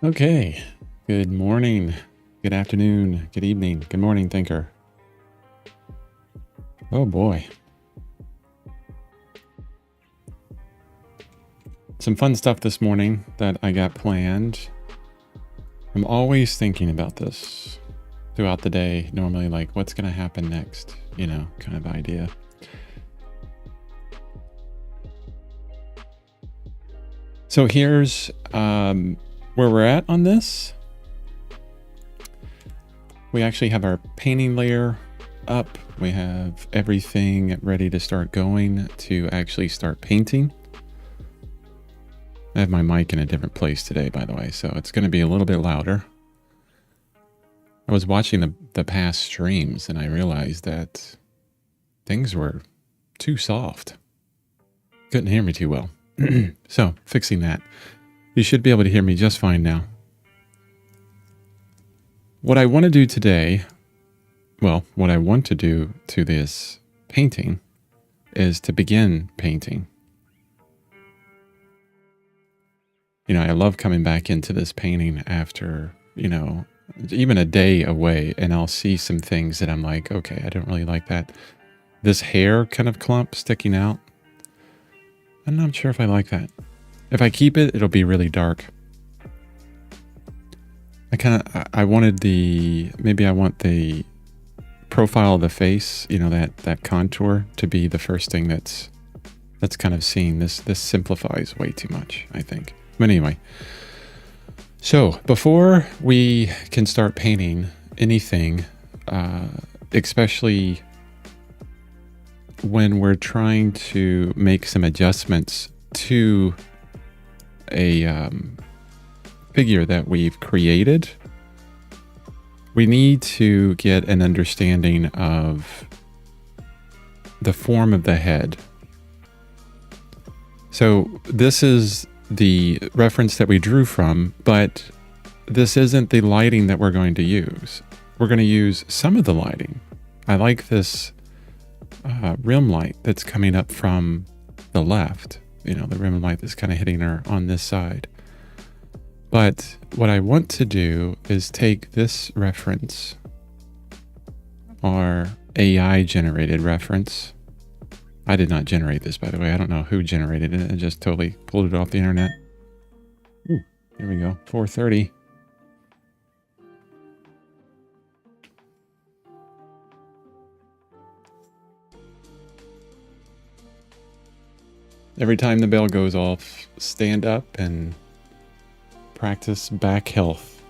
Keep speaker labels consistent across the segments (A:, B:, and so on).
A: Okay. Good morning. Good afternoon. Good evening. Good morning, thinker. Oh boy. Some fun stuff this morning that I got planned. I'm always thinking about this throughout the day. Normally, like, what's going to happen next? You know, kind of idea. So here's where we're at on this. We actually have our painting layer up. We have everything ready to start going to actually start painting. I have my mic in a different place today, by the way, so it's going to be a little bit louder. I was watching the past streams and I realized that things were too soft. Couldn't hear me too well. So, fixing that. You should be able to hear me just fine now. What I want to do today, well, what I want to do to this painting is to begin painting. You know, I love coming back into this painting after, you know, even a day away, and I'll see some things that I'm like, okay, I don't really like that. This hair kind of clump sticking out. I'm not sure if I like that. If I keep it, it'll be really dark. I wanted maybe I want the profile of the face, you know, that contour to be the first thing that's kind of seen. This simplifies way too much, I think. But anyway, so before we can start painting anything, especially when we're trying to make some adjustments to a figure that we've created, we need to get an understanding of the form of the head. So this is the reference that we drew from, but this isn't the lighting that we're going to use. We're going to use some of the lighting. I like this rim light that's coming up from the left. You know, the rim light that's kind of hitting her on this side. But what I want to do is take this reference, our AI generated reference. I did not generate this, by the way. I don't know who generated it. I just totally pulled it off the internet. Ooh, here we go. 4:30. Every time the bell goes off, stand up and practice back health.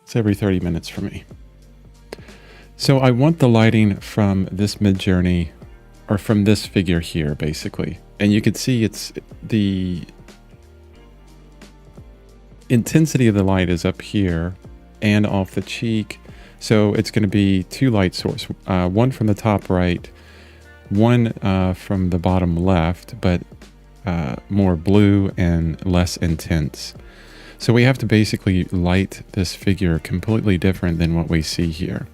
A: It's every 30 minutes for me. So I want the lighting from this Midjourney, or from this figure here, basically. And you can see it's the intensity of the light is up here and off the cheek. So it's going to be two light sources, one from the top right, one from the bottom left, but more blue and less intense. So we have to basically light this figure completely different than what we see here.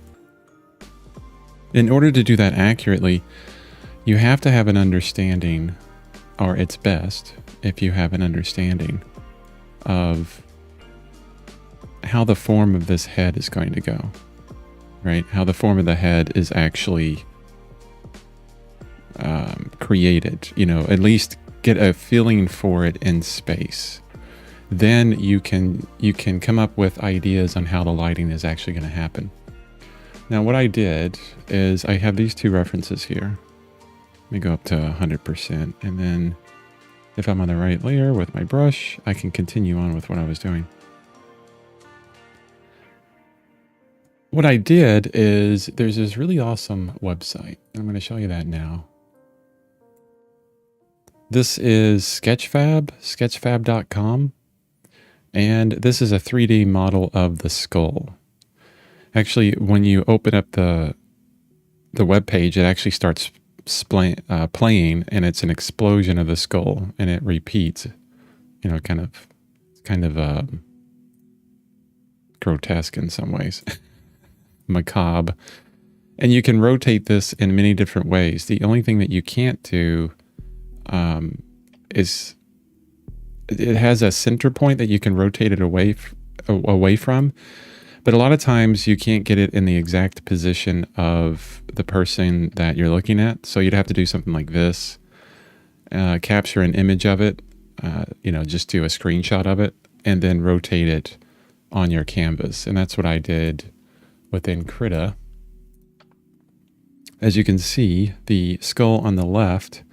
A: In order to do that accurately, you have to have an understanding, or it's best if you have an understanding of how the form of this head is going to go, right? How the form of the head is actually created, you know, at least get a feeling for it in space. Then you can come up with ideas on how the lighting is actually going to happen. Now what I did is I have these two references here. Let me go up to 100%, and then if I'm on the right layer with my brush, I can continue on with what I was doing. What I did is there's this really awesome website. I'm going to show you that now. This is sketchfab.com, and this is a 3D model of the skull. Actually, when you open up the web page, it actually starts playing, and it's an explosion of the skull, and it repeats. You know, kind of grotesque in some ways, macabre. And you can rotate this in many different ways. The only thing that you can't do is it has a center point that you can rotate it away from. But a lot of times you can't get it in the exact position of the person that you're looking at. So you'd have to do something like this, capture an image of it, just do a screenshot of it and then rotate it on your canvas. And that's what I did within Krita. As you can see, the skull on the left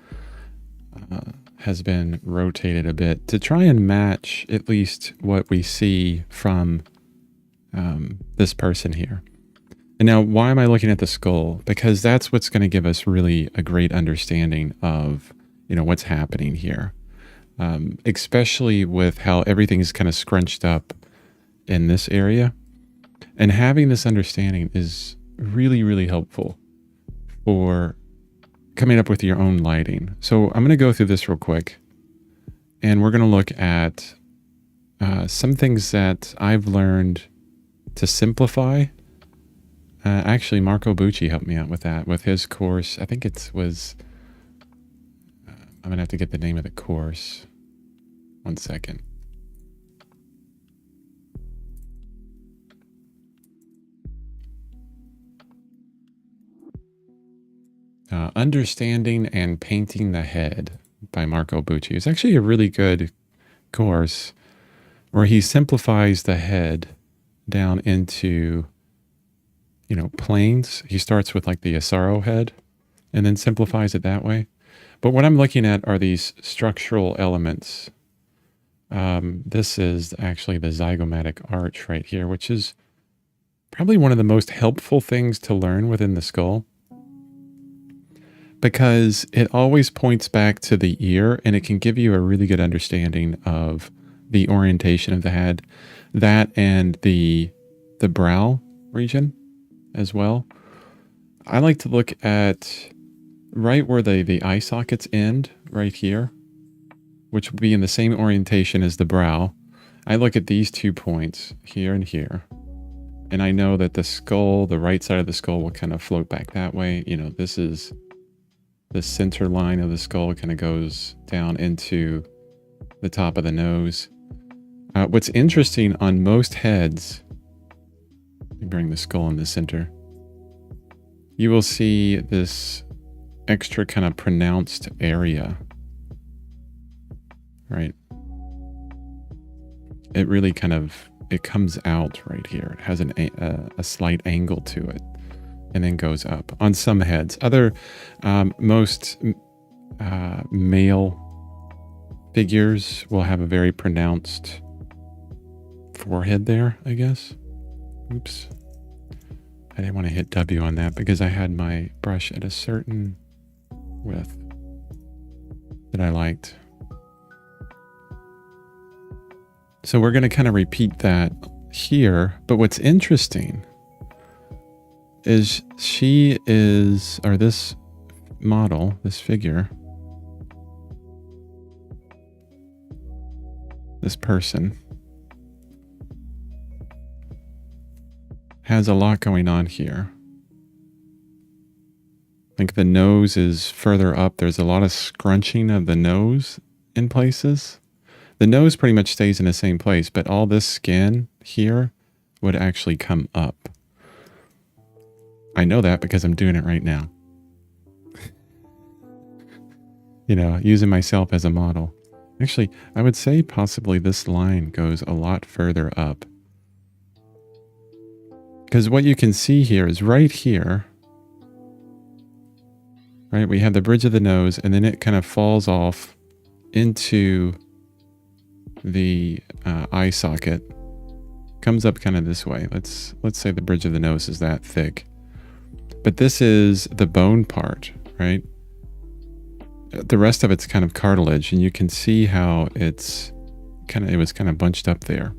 A: has been rotated a bit to try and match at least what we see from this person here. And now, why am I looking at the skull? Because that's what's going to give us really a great understanding of, what's happening here. Especially with how everything is kind of scrunched up in this area. And having this understanding is really, really helpful for coming up with your own lighting. So I'm going to go through this real quick. And we're going to look at some things that I've learned to simplify. Actually, Marco Bucci helped me out with that, with his course. I think it was... I'm going to have to get the name of the course. 1 second. Understanding and Painting the Head by Marco Bucci. It's actually a really good course where he simplifies the head down into, planes. He starts with like the Asaro head and then simplifies it that way. But what I'm looking at are these structural elements. This is actually the zygomatic arch right here, which is probably one of the most helpful things to learn within the skull, because it always points back to the ear and it can give you a really good understanding of the orientation of the head, that and the brow region as well. I like to look at right where the eye sockets end, right here, which would be in the same orientation as the brow. I look at these 2 points here and here, and I know that the skull, the right side of the skull, will kind of float back that way. This is the center line of the skull, kind of goes down into the top of the nose. What's interesting on most heads, let me bring the skull in the center, you will see this extra kind of pronounced area, right? It really kind of, it comes out right here. It has a slight angle to it and then goes up on some heads. Most male figures will have a very pronounced forehead there, I guess. Oops. I didn't want to hit W on that because I had my brush at a certain width that I liked. So we're going to kind of repeat that here. But what's interesting is this model, this figure, this person, has a lot going on here. I think the nose is further up. There's a lot of scrunching of the nose in places. The nose pretty much stays in the same place, but all this skin here would actually come up. I know that because I'm doing it right now. Using myself as a model. Actually, I would say possibly this line goes a lot further up. Because what you can see here is right here, right? We have the bridge of the nose, and then it kind of falls off into the eye socket. Comes up kind of this way. Let's say the bridge of the nose is that thick. But this is the bone part, right? The rest of it's kind of cartilage, and you can see how it was kind of bunched up there.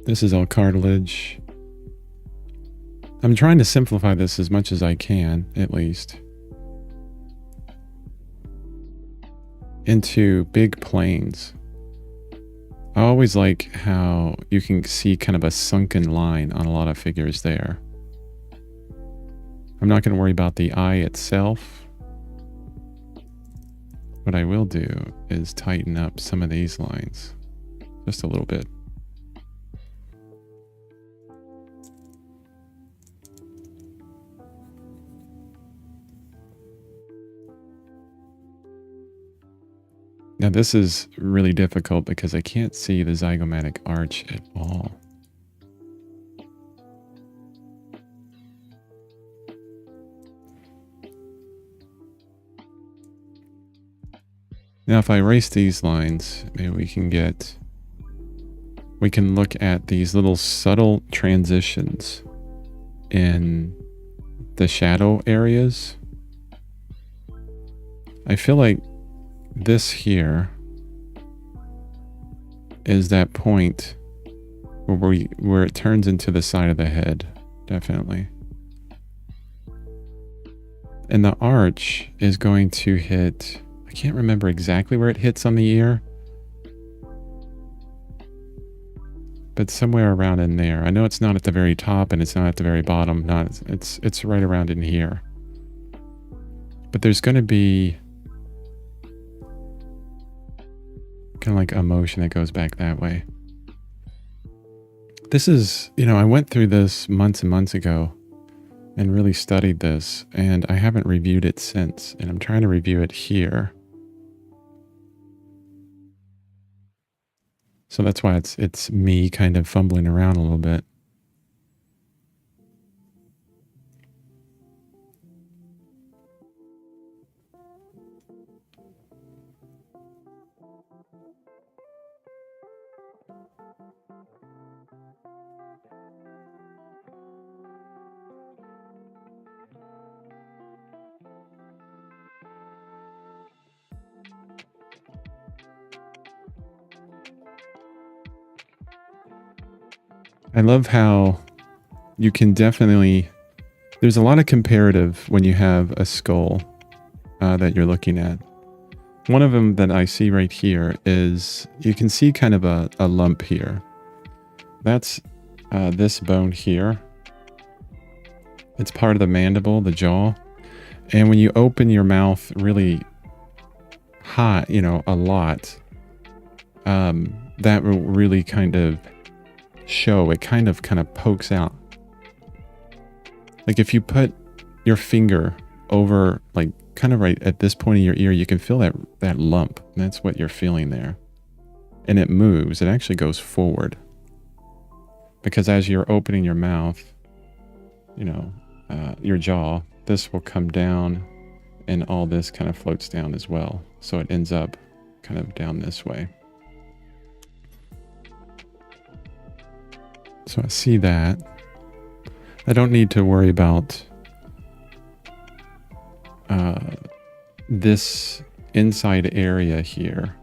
A: This is all cartilage. I'm trying to simplify this as much as I can, at least, into big planes. I always like how you can see kind of a sunken line on a lot of figures there. I'm not going to worry about the eye itself. what I will do is tighten up some of these lines just a little bit. Now this is really difficult because I can't see the zygomatic arch at all. Now if I erase these lines, maybe we can look at these little subtle transitions in the shadow areas. I feel like this here is that point where it turns into the side of the head, definitely. And the arch is going to hit, I can't remember exactly where it hits on the ear, but somewhere around in there. I know it's not at the very top and it's not at the very bottom. It's right around in here. But there's going to be kind of like a motion that goes back that way. This is, I went through this months and months ago and really studied this, and I haven't reviewed it since, and I'm trying to review it here. So that's why it's me kind of fumbling around a little bit. I love how you can definitely, there's a lot of comparative when you have a skull that you're looking at. One of them that I see right here is, you can see kind of a lump here. That's this bone here. It's part of the mandible, the jaw. And when you open your mouth really high, a lot, that will really kind of show. It kind of pokes out. Like if you put your finger over, like kind of right at this point of your ear, you can feel that lump. And that's what you're feeling there. And it moves. It actually goes forward. Because as you're opening your mouth, your jaw, this will come down and all this kind of floats down as well. So it ends up kind of down this way. So I see that. I don't need to worry about this inside area here.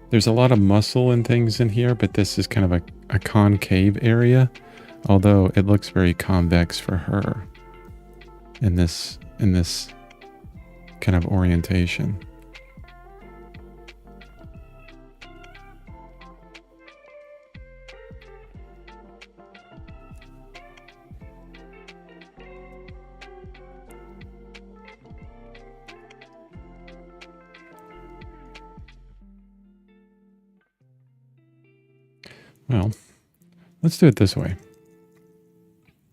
A: There's a lot of muscle and things in here, but this is kind of a concave area, although it looks very convex for her in this kind of orientation. Well, let's do it this way.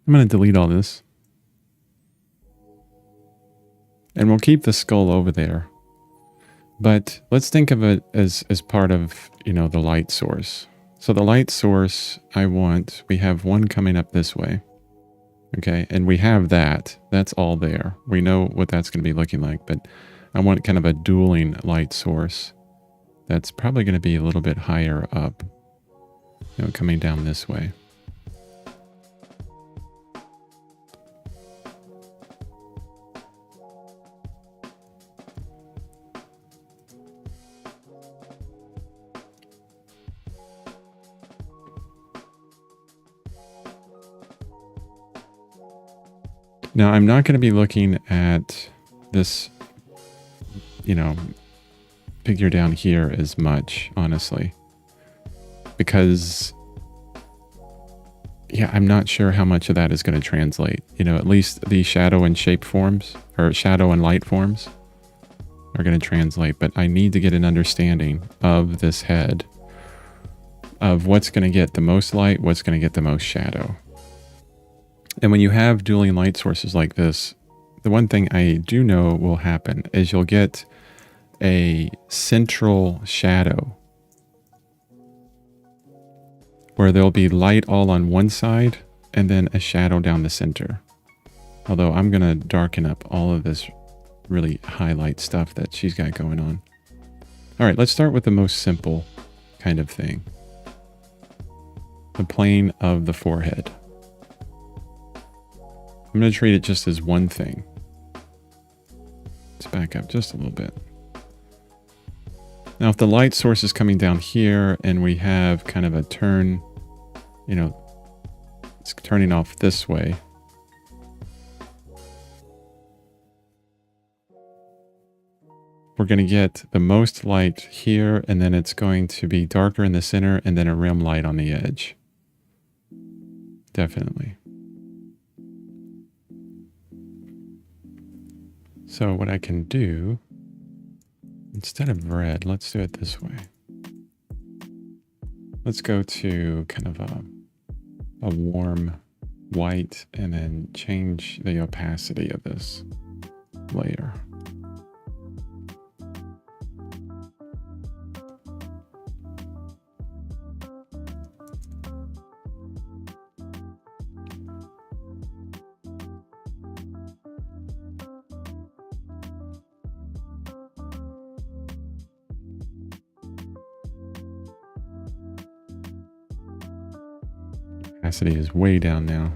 A: I'm going to delete all this. And we'll keep the skull over there. But let's think of it as part of, the light source. So the light source we have one coming up this way. Okay, and we have that. That's all there. We know what that's going to be looking like, but I want kind of a dueling light source. That's probably going to be a little bit higher up. Coming down this way. Now, I'm not going to be looking at this, figure down here as much, honestly. Because, I'm not sure how much of that is going to translate. At least the shadow and shape forms, or shadow and light forms, are going to translate, but I need to get an understanding of this head, of what's going to get the most light, what's going to get the most shadow. And when you have dueling light sources like this, the one thing I do know will happen is you'll get a central shadow where there'll be light all on one side and then a shadow down the center. Although I'm going to darken up all of this really highlight stuff that she's got going on. All right, let's start with the most simple kind of thing. The plane of the forehead. I'm going to treat it just as one thing. Let's back up just a little bit. Now, if the light source is coming down here and we have kind of a turn, you know, it's turning off this way. We're going to get the most light here, and then it's going to be darker in the center and then a rim light on the edge. Definitely. So what I can do, instead of red, let's do it this way. Let's go to kind of a warm white and then change the opacity of this layer. Opacity is way down now.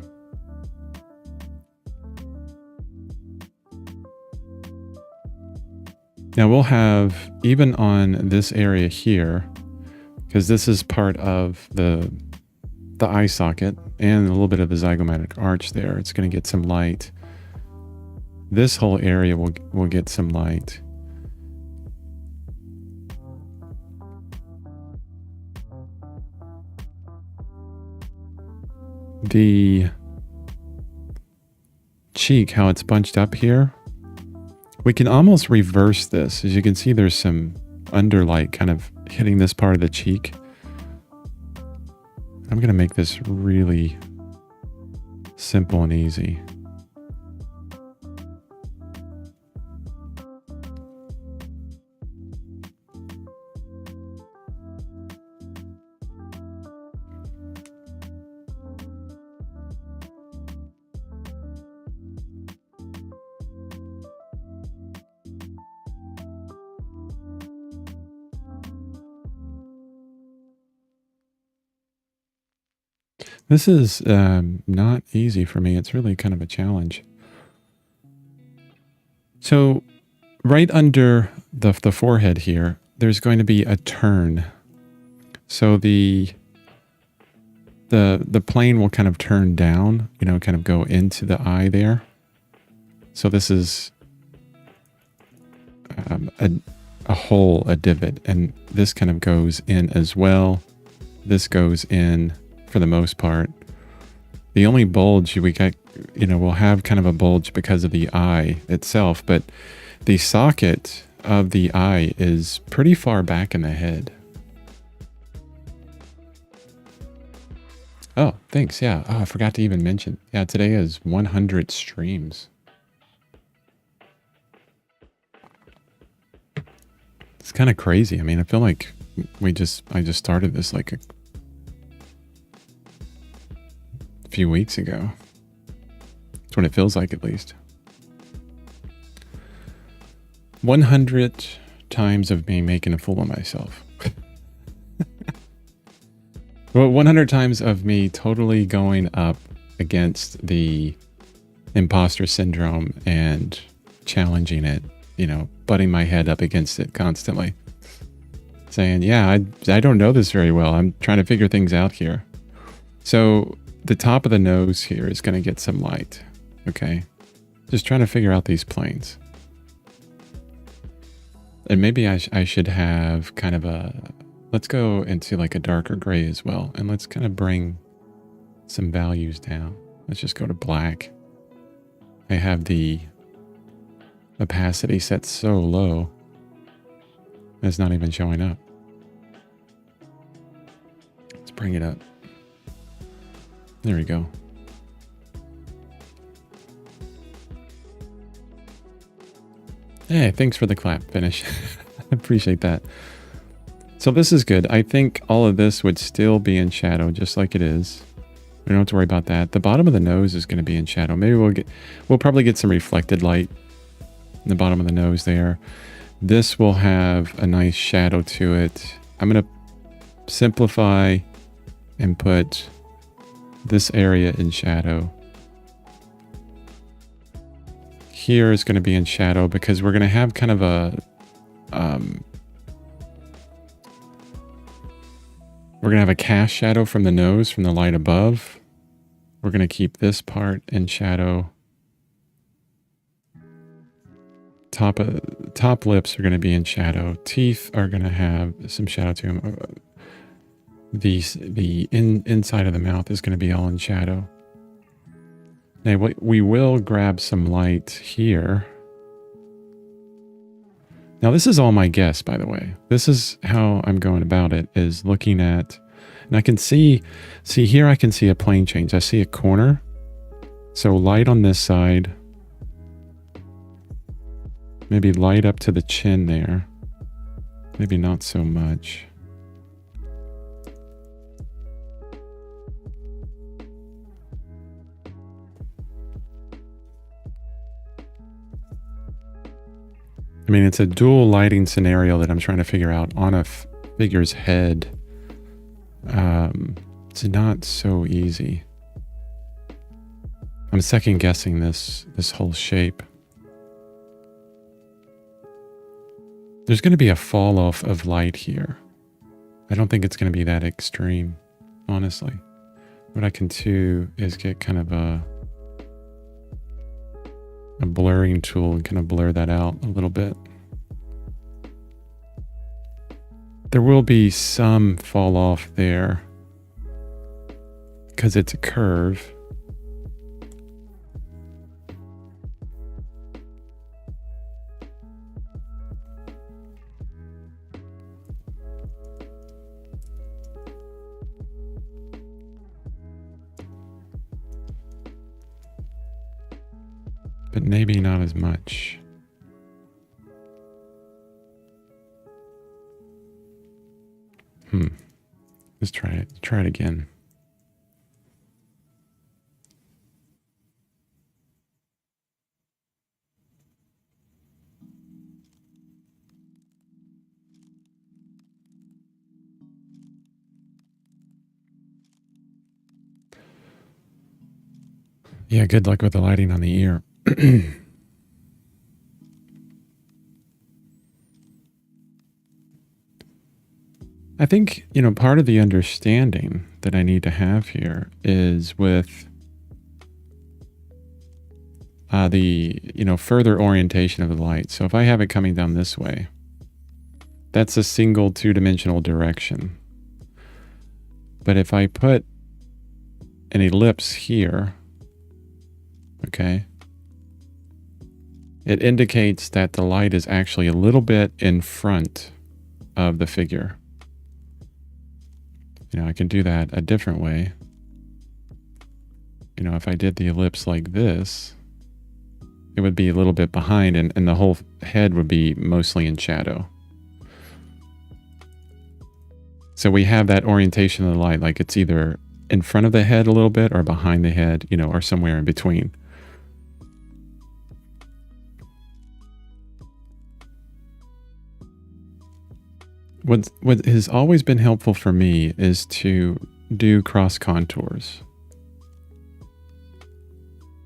A: Now we'll have, even on this area here, because this is part of the eye socket and a little bit of the zygomatic arch there, it's going to get some light. This whole area will get some light. The cheek, how it's bunched up here, we can almost reverse this. As you can see, there's some underlight kind of hitting this part of the cheek. I'm going to make this really simple and easy. This is not easy for me. It's really kind of a challenge. So right under the forehead here, there's going to be a turn. So the plane will kind of turn down, you know, kind of go into the eye there. So this is a hole, a divot, and this kind of goes in as well. This goes in for the most part. The only bulge we got, you know, we'll have kind of a bulge because of the eye itself, but the socket of the eye is pretty far back in the head. Oh, thanks. Yeah. Oh, I forgot to even mention. Yeah, today is 100 streams. It's kind of crazy. I mean, I feel like I just started this like a few weeks ago. That's what it feels like, at least. 100 times of me making a fool of myself. Well, 100 times of me totally going up against the imposter syndrome and challenging it, you know, butting my head up against it constantly. Saying, yeah, I don't know this very well. I'm trying to figure things out here. So the top of the nose here is going to get some light. Okay. Just trying to figure out these planes. And maybe I should have kind of let's go into like a darker gray as well. And let's kind of bring some values down. Let's just go to black. I have the opacity set so low. It's not even showing up. Let's bring it up. There we go. Hey, thanks for the clap finish. I appreciate that. So this is good. I think all of this would still be in shadow just like it is. We don't have to worry about that. The bottom of the nose is going to be in shadow. Maybe we'll probably get some reflected light in the bottom of the nose there. This will have a nice shadow to it. I'm going to simplify and put this area in shadow. Here is going to be in shadow because we're going to have kind of a we're going to have a cast shadow from the nose, from the light above. We're going to keep this part in shadow. Top lips are going to be in shadow. Teeth are going to have some shadow to them. The inside of the mouth is going to be all in shadow. Now we will grab some light here. Now this is all my guess, by the way. This is how I'm going about it, is looking at, and I can see here I can see a plane change. I see a corner. So light on this side. Maybe light up to the chin there. Maybe not so much. I mean, it's a dual lighting scenario that I'm trying to figure out on a figure's head. It's not so easy. I'm second guessing this whole shape. There's going to be a fall off of light here. I don't think it's going to be that extreme, honestly. What I can do is get kind of a blurring tool and kind of blur that out a little bit. There will be some fall off there because it's a curve. But maybe not as much. Let's try it. Try it again. Yeah, good luck with the lighting on the ear. I think, part of the understanding that I need to have here is with the, further orientation of the light. So if I have it coming down this way, that's a single two-dimensional direction. But if I put an ellipse here, okay, it indicates that the light is actually a little bit in front of the figure. I can do that a different way. If I did the ellipse like this, it would be a little bit behind and the whole head would be mostly in shadow. So we have that orientation of the light, like it's either in front of the head a little bit or behind the head, or somewhere in between. What has always been helpful for me is to do cross contours.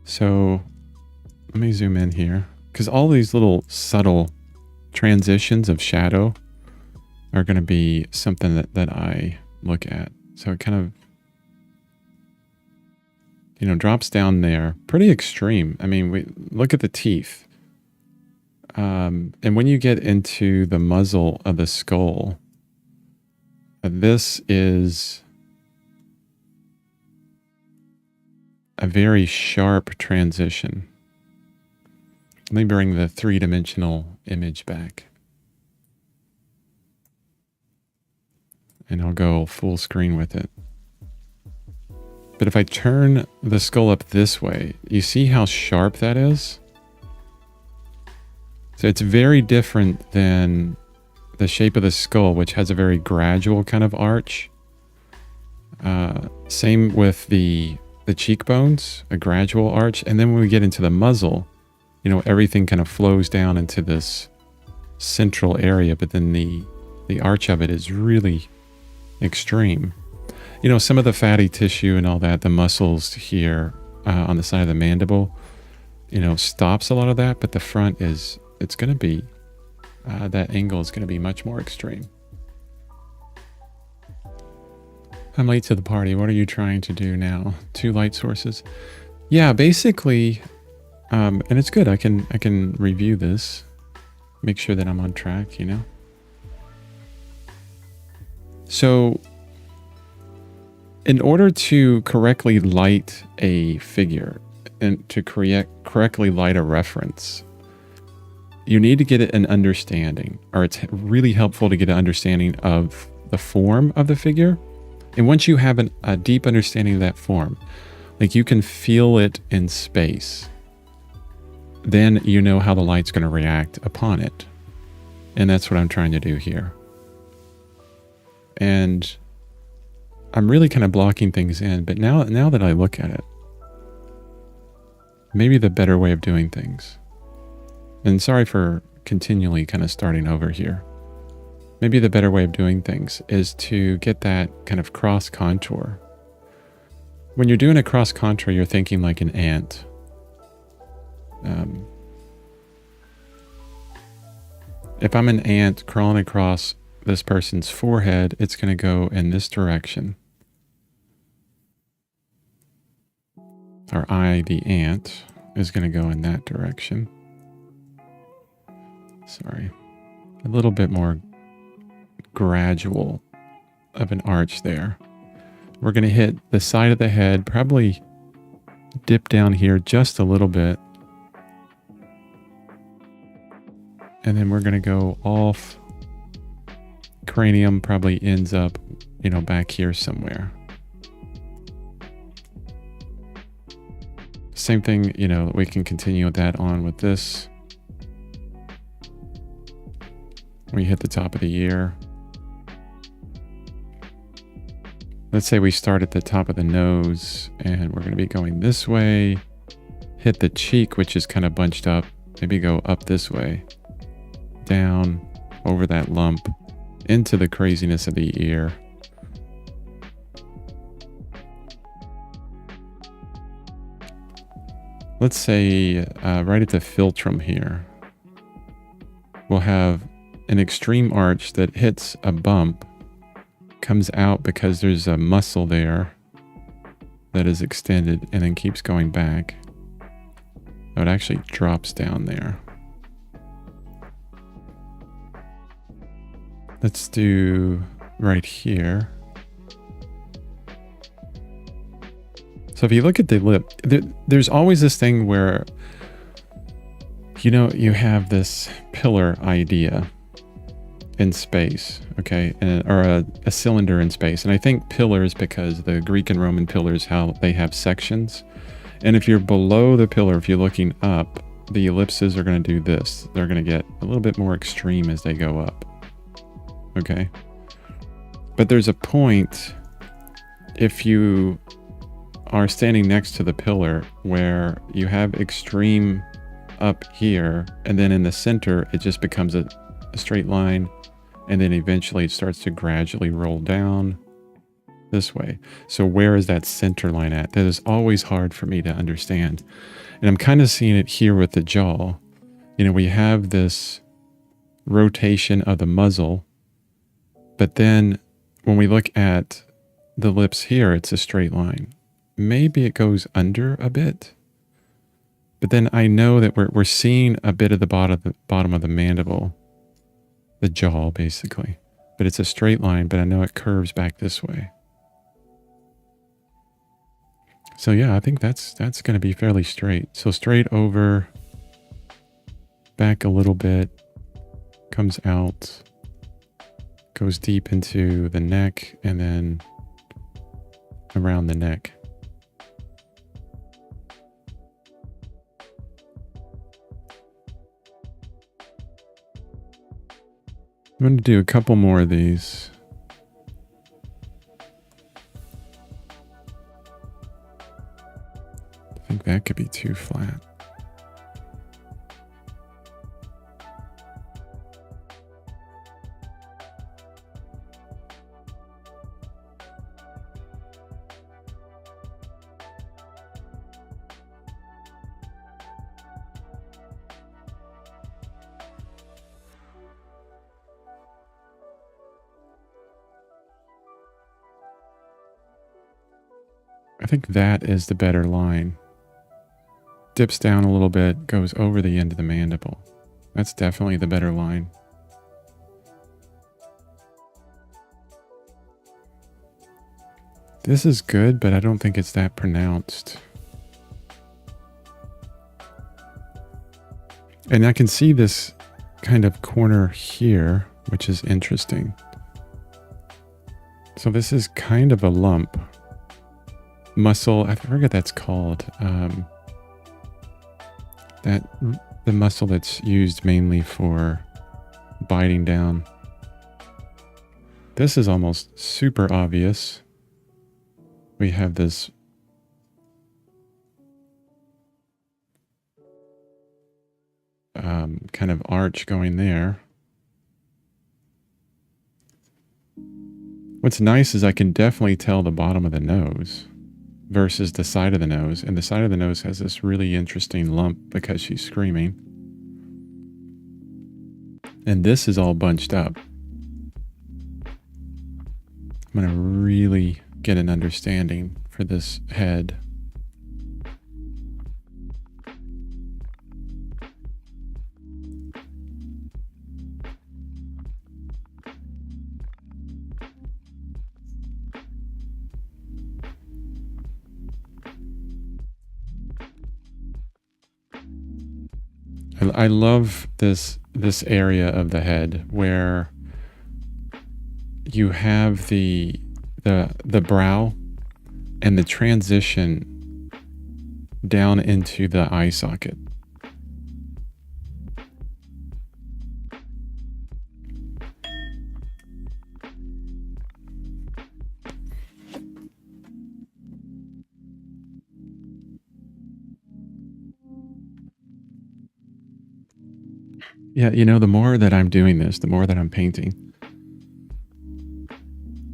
A: So let me zoom in here, because all these little subtle transitions of shadow are going to be something that I look at. So it kind of, drops down there. Pretty extreme. I mean, look at the teeth. And when you get into the muzzle of the skull, this is a very sharp transition. Let me bring the three-dimensional image back. and I'll go full screen with it. But if I turn the skull up this way, you see how sharp that is? So it's very different than the shape of the skull, which has a very gradual kind of arch. Same with the cheekbones, a gradual arch. And then when we get into the muzzle, you know, everything kind of flows down into this central area, but then the arch of it is really extreme. You know, some of the fatty tissue and all that, the muscles here on the side of the mandible, you know, stops a lot of that, but the front is, it's going to be, that angle is going to be much more extreme. I'm late to the party. What are you trying to do now? 2 light sources? Yeah, basically, and it's good. I can review this, make sure that I'm on track, you know? So in order to correctly light a figure and to correctly light a reference, you need to get an understanding, or it's really helpful to get an understanding of the form of the figure. And once you have a deep understanding of that form, like you can feel it in space, then you know how the light's going to react upon it. And that's what I'm trying to do here. And I'm really kind of blocking things in, but now that I look at it, maybe the better way of doing things, and sorry for continually kind of starting over here, maybe the better way of doing things is to get that kind of cross contour. When you're doing a cross contour, you're thinking like an ant. If I'm an ant crawling across this person's forehead, it's going to go in this direction. Or I, the ant, is going to go in that direction. Sorry. A little bit more gradual of an arch there. We're going to hit the side of the head, probably dip down here just a little bit. And then we're going to go off. Cranium probably ends up, you know, back here somewhere. Same thing, you know, we can continue that on with this. We hit the top of the ear. Let's say we start at the top of the nose and we're going to be going this way. Hit the cheek, which is kind of bunched up. Maybe go up this way. Down over that lump. Into the craziness of the ear. Let's say right at the philtrum here, we'll have an extreme arch that hits a bump, comes out because there's a muscle there that is extended and then keeps going back. So it actually drops down there. Let's do right here. So if you look at the lip, there's always this thing where, you know, you have this pillar idea in space, okay, or a cylinder in space. And I think pillars, because the Greek and Roman pillars, how they have sections. And if you're below the pillar, if you're looking up, the ellipses are going to do this. They're going to get a little bit more extreme as they go up. Okay. But there's a point, if you are standing next to the pillar, where you have extreme up here, and then in the center, it just becomes a straight line, and then eventually it starts to gradually roll down this way. So where is that center line at? That is always hard for me to understand. And I'm kind of seeing it here with the jaw. You know, we have this rotation of the muzzle, but then when we look at the lips here, it's a straight line. Maybe it goes under a bit, but then I know that we're seeing a bit of the bottom of the mandible, the jaw basically, but it's a straight line, but I know it curves back this way. So yeah, I think that's going to be fairly straight. So straight over, back a little bit, comes out, Goes deep into the neck and then around the neck. I'm going to do a couple more of these. I think that could be too flat. I think that is the better line. Dips down a little bit, goes over the end of the mandible. That's definitely the better line. This is good, but I don't think it's that pronounced. And I can see this kind of corner here, which is interesting. So this is kind of a lump. Muscle, I forget what that's called. The muscle that's used mainly for biting down. This is almost super obvious. We have this kind of arch going there. What's nice is I can definitely tell the bottom of the nose versus the side of the nose. And the side of the nose has this really interesting lump because she's screaming. And this is all bunched up. I'm going to really get an understanding for this head. I love this area of the head where you have the brow and the transition down into the eye socket. Yeah, you know, the more that I'm doing this, the more that I'm painting,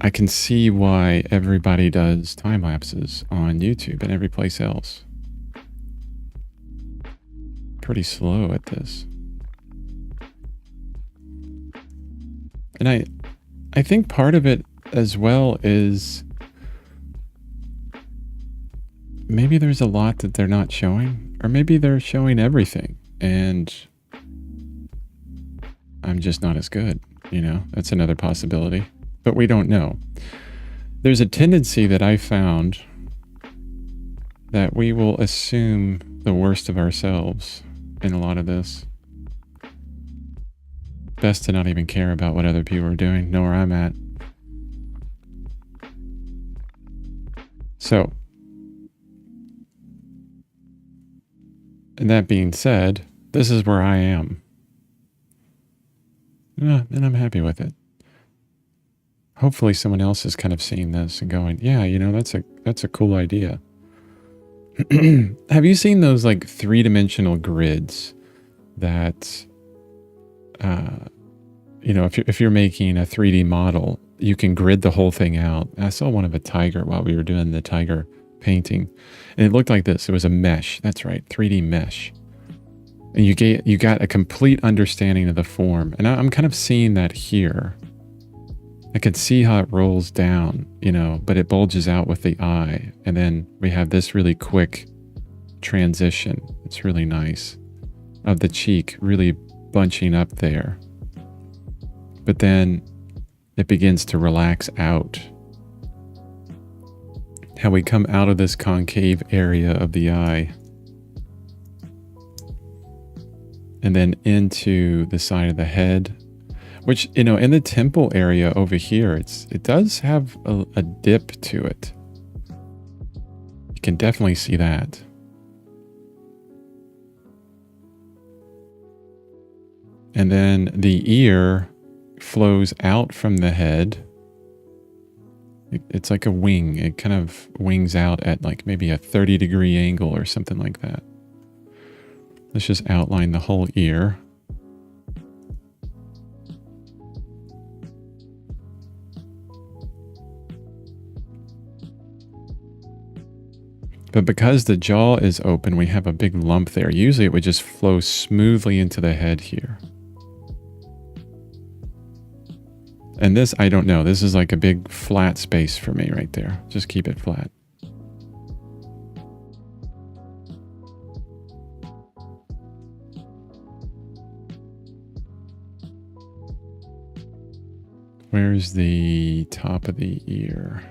A: I can see why everybody does time lapses on YouTube and every place else. Pretty slow at this. And I think part of it as well is maybe there's a lot that they're not showing, or maybe they're showing everything and I'm just not as good, you know, that's another possibility, but we don't know. There's a tendency that I found that we will assume the worst of ourselves in a lot of this. Best to not even care about what other people are doing, know where I'm at. So, and that being said, this is where I am. Yeah, and I'm happy with it. Hopefully someone else is kind of seeing this and going, yeah, you know, that's a cool idea. Have you seen those like 3-dimensional grids that, you know, if you're making a 3D model, you can grid the whole thing out. I saw one of a tiger while we were doing the tiger painting, and it looked like this. It was a mesh. That's right, 3D mesh. And you got a complete understanding of the form. And I'm kind of seeing that here. I can see how it rolls down, you know, but it bulges out with the eye. And then we have this really quick transition. It's really nice. Of the cheek really bunching up there. But then it begins to relax out. How we come out of this concave area of the eye. And then into the side of the head. Which, in the temple area over here, it does have a dip to it. You can definitely see that. And then the ear flows out from the head. It's like a wing. It kind of wings out at like maybe a 30-degree angle or something like that. Let's just outline the whole ear. But because the jaw is open, we have a big lump there. Usually it would just flow smoothly into the head here. And this, I don't know. This is like a big flat space for me right there. Just keep it flat. Where's the top of the ear?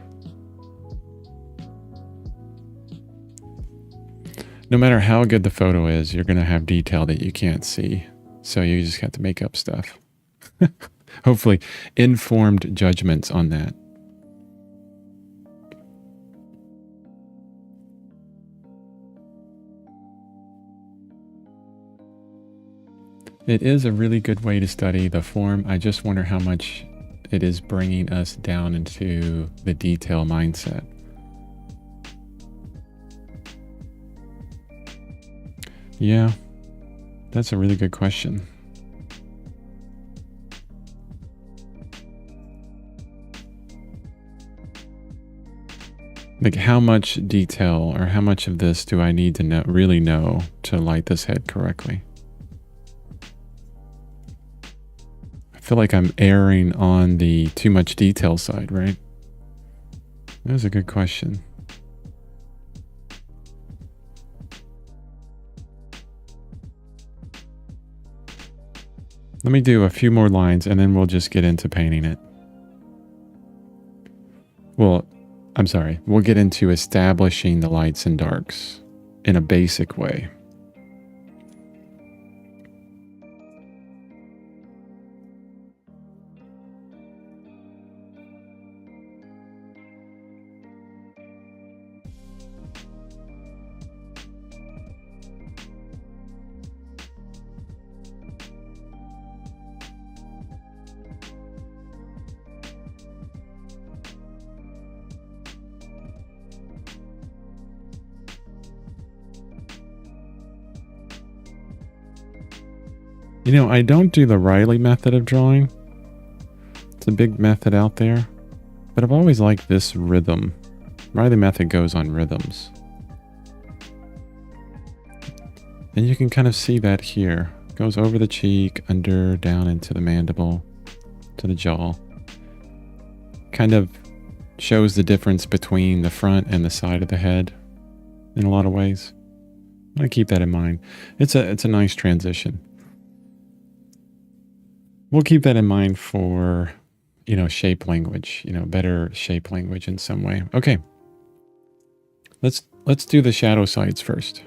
A: No matter how good the photo is, you're going to have detail that you can't see. So you just have to make up stuff. Hopefully, informed judgments on that. It is a really good way to study the form. I just wonder how much it is bringing us down into the detail mindset. Yeah, that's a really good question. Like, how much detail or how much of this do I need to really know to light this head correctly? I feel like I'm erring on the too much detail side, right? That's a good question. Let me do a few more lines and then we'll just get into painting it. Well, I'm sorry. We'll get into establishing the lights and darks in a basic way. I don't do the Riley method of drawing. It's a big method out there, but I've always liked this rhythm. Riley method goes on rhythms. And you can kind of see that here. It goes over the cheek, under, down into the mandible, to the jaw. Kind of shows the difference between the front and the side of the head in a lot of ways. I'm going to keep that in mind. It's a nice transition. We'll keep that in mind for, shape language, better shape language in some way. Okay. Let's do the shadow sides first.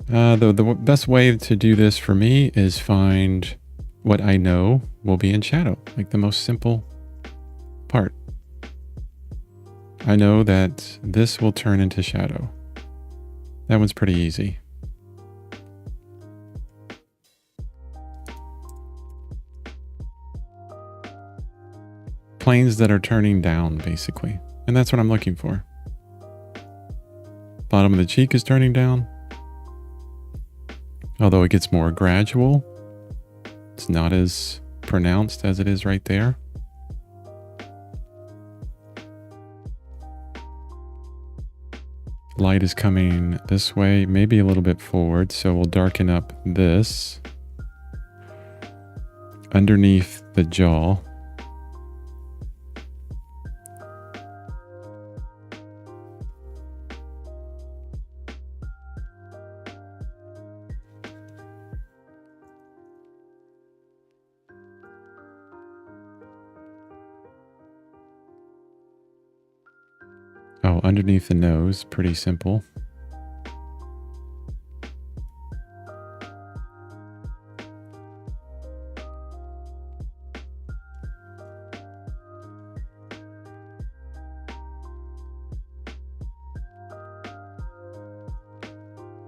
A: The best way to do this for me is find what I know will be in shadow, like the most simple part. I know that this will turn into shadow. That one's pretty easy. Planes that are turning down, basically. And that's what I'm looking for. Bottom of the cheek is turning down. Although it gets more gradual. It's not as pronounced as it is right there. Light is coming this way, maybe a little bit forward, so we'll darken up this underneath the jaw. underneath the nose, pretty simple.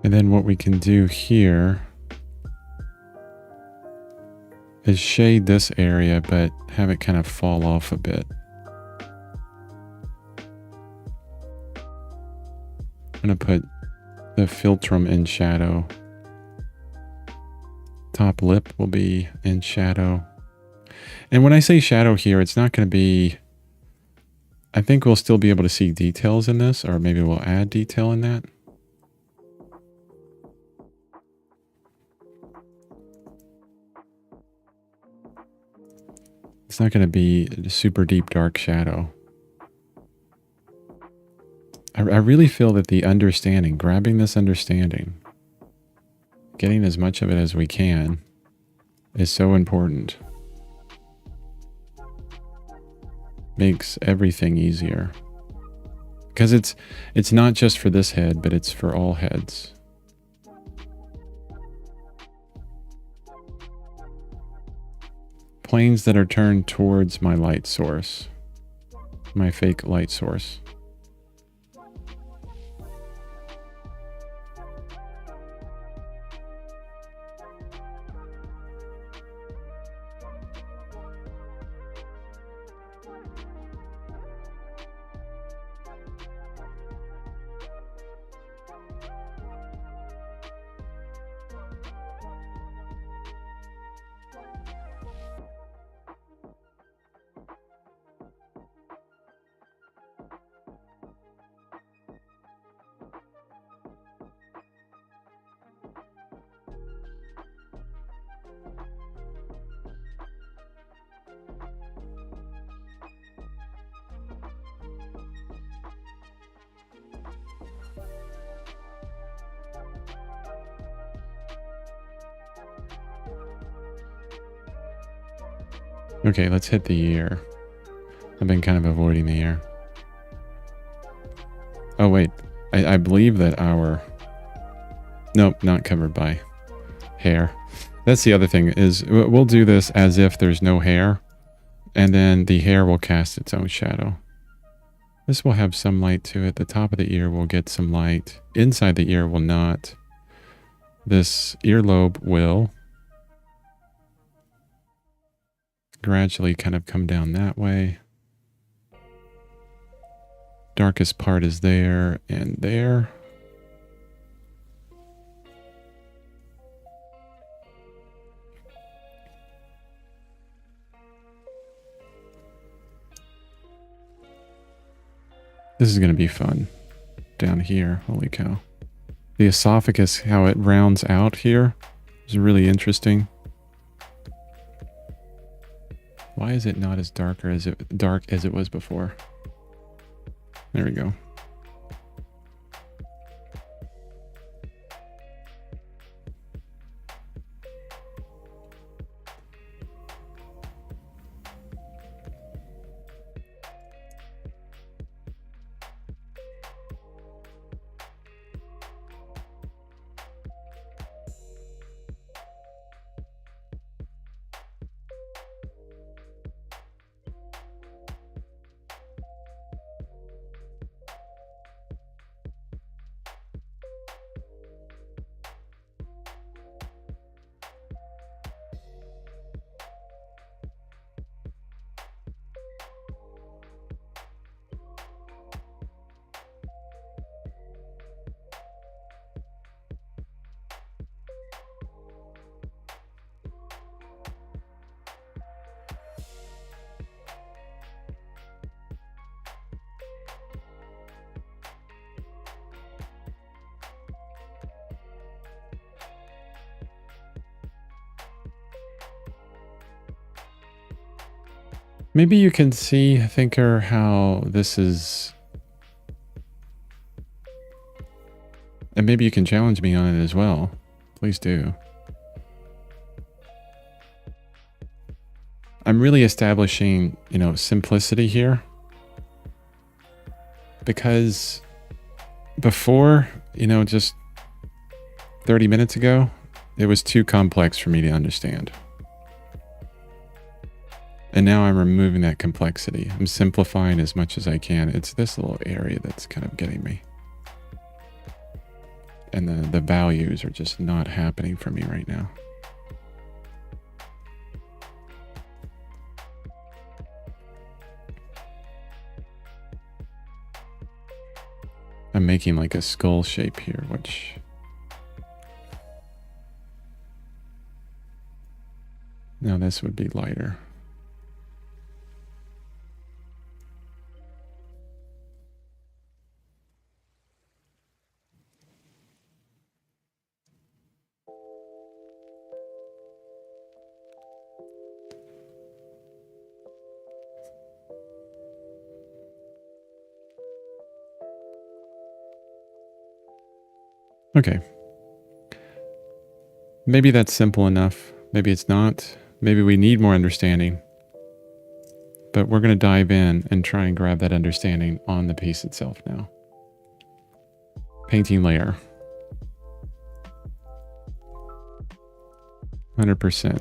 A: And then what we can do here is shade this area, but have it kind of fall off a bit. I'm going to put the philtrum in shadow. Top lip will be in shadow. And when I say shadow here, it's not going to be... I think we'll still be able to see details in this, or maybe we'll add detail in that. It's not going to be a super deep dark shadow. I really feel that the understanding, grabbing this understanding, getting as much of it as we can is so important. Makes everything easier. Because it's not just for this head, but it's for all heads. Planes that are turned towards my light source, my fake light source. Okay, let's hit the ear. I've been kind of avoiding the ear. Oh, wait. I believe that our... Nope, not covered by hair. That's the other thing, is we'll do this as if there's no hair, and then the hair will cast its own shadow. This will have some light to it. The top of the ear will get some light. Inside the ear will not. This earlobe will gradually kind of come down that way. Darkest part is there and there. This is going to be fun down here. Holy cow. The esophagus, how it rounds out here is really interesting. Why is it not as dark as it was before? There we go. Maybe you can see, Thinker, how this is... And maybe you can challenge me on it as well. Please do. I'm really establishing, simplicity here. because before, you know, just 30 minutes ago, it was too complex for me to understand. And now I'm removing that complexity. I'm simplifying as much as I can. It's this little area that's kind of getting me. And the values are just not happening for me right now. I'm making like a skull shape here, which... Now this would be lighter. Okay. Maybe that's simple enough. Maybe it's not. Maybe we need more understanding. But we're going to dive in and try and grab that understanding on the piece itself now. Painting layer. 100%.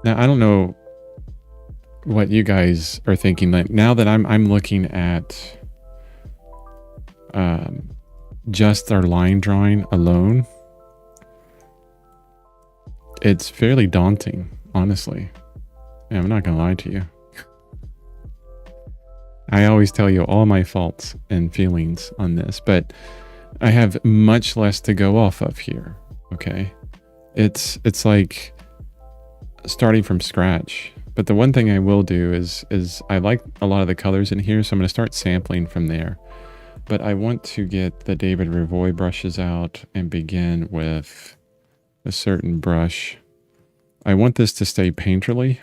A: Now, I don't know what you guys are thinking. Like now that I'm looking at just our line drawing alone, it's fairly daunting, honestly. Yeah, I'm not gonna lie to you. I always tell you all my faults and feelings on this, but I have much less to go off of here. Okay, it's like starting from scratch. But the one thing I will do is I like a lot of the colors in here, so I'm going to start sampling from there. But I want to get the David Revoy brushes out and begin with a certain brush. I want this to stay painterly.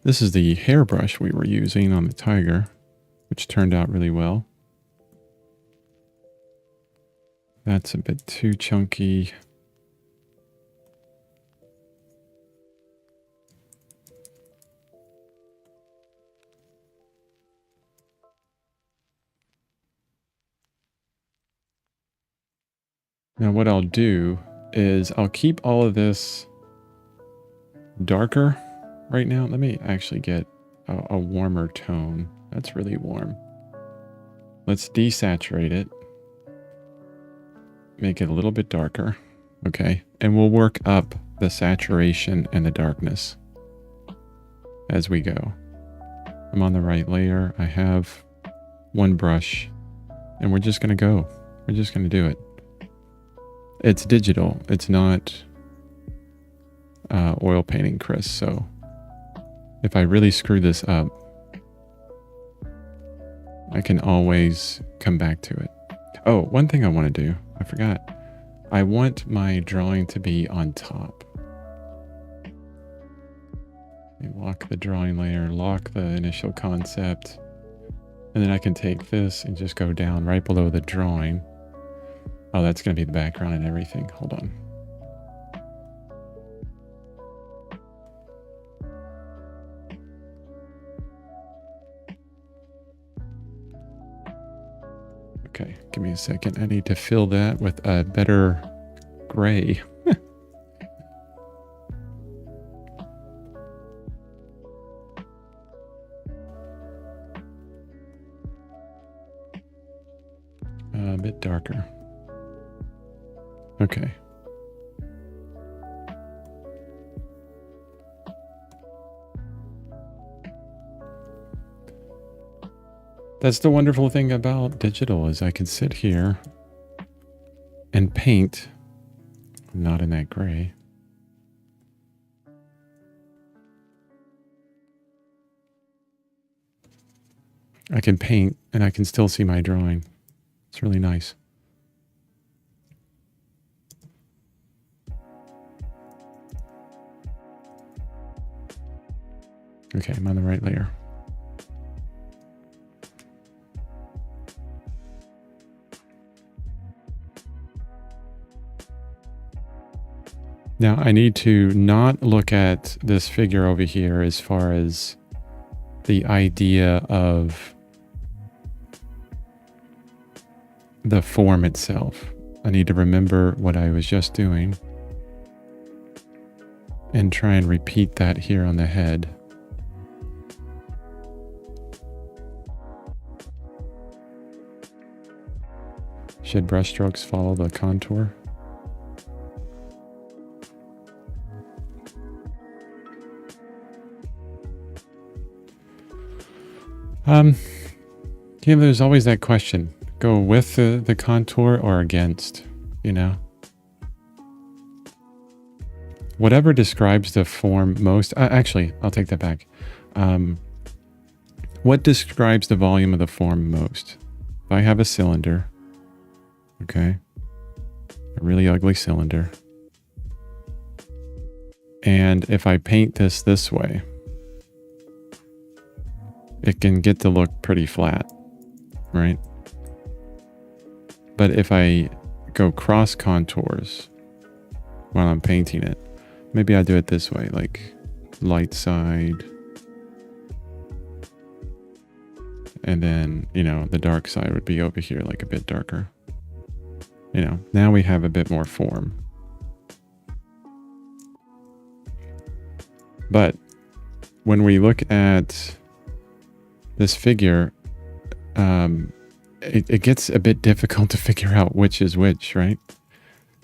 A: This is the hairbrush we were using on the tiger, which turned out really well. That's a bit too chunky. Now what I'll do is I'll keep all of this darker right now. Let me actually get a warmer tone. That's really warm. Let's desaturate it. Make it a little bit darker. Okay. And we'll work up the saturation and the darkness as we go. I'm on the right layer. I have one brush and we're just going to go. We're just going to do it. It's digital. It's not oil painting, Chris. So if I really screw this up, I can always come back to it. Oh, one thing I want to do. I forgot. I want my drawing to be on top. Lock the drawing layer, lock the initial concept, and then I can take this and just go down right below the drawing. Oh, that's going to be the background and everything. Hold on. Okay, give me a second. I need to fill that with a better gray. A bit darker. Okay. That's the wonderful thing about digital is I can sit here and paint, not in that gray. I can paint and I can still see my drawing. It's really nice. Okay, I'm on the right layer. Now I need to not look at this figure over here as far as the idea of the form itself. I need to remember what I was just doing and try and repeat that here on the head. Should brushstrokes follow the contour? Yeah, there's always that question. Go with the contour or against, you know? Whatever describes the form most... actually, I'll take that back. What describes the volume of the form most? If I have a cylinder, okay, a really ugly cylinder, and if I paint this way, it can get to look pretty flat, right? But if I go cross contours while I'm painting it, maybe I do it this way, like light side, and then, you know, the dark side would be over here, like a bit darker. You know, now we have a bit more form. But when we look at this figure, it gets a bit difficult to figure out which is which, right?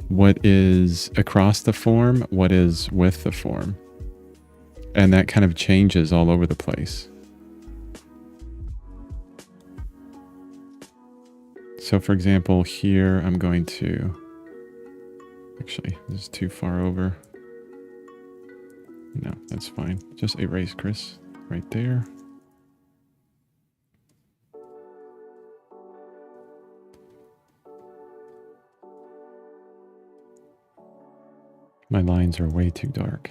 A: What is across the form, what is with the form. And that kind of changes all over the place. So for example, here I'm going to, actually, this is too far over. No, that's fine. Just erase Chris right there. My lines are way too dark.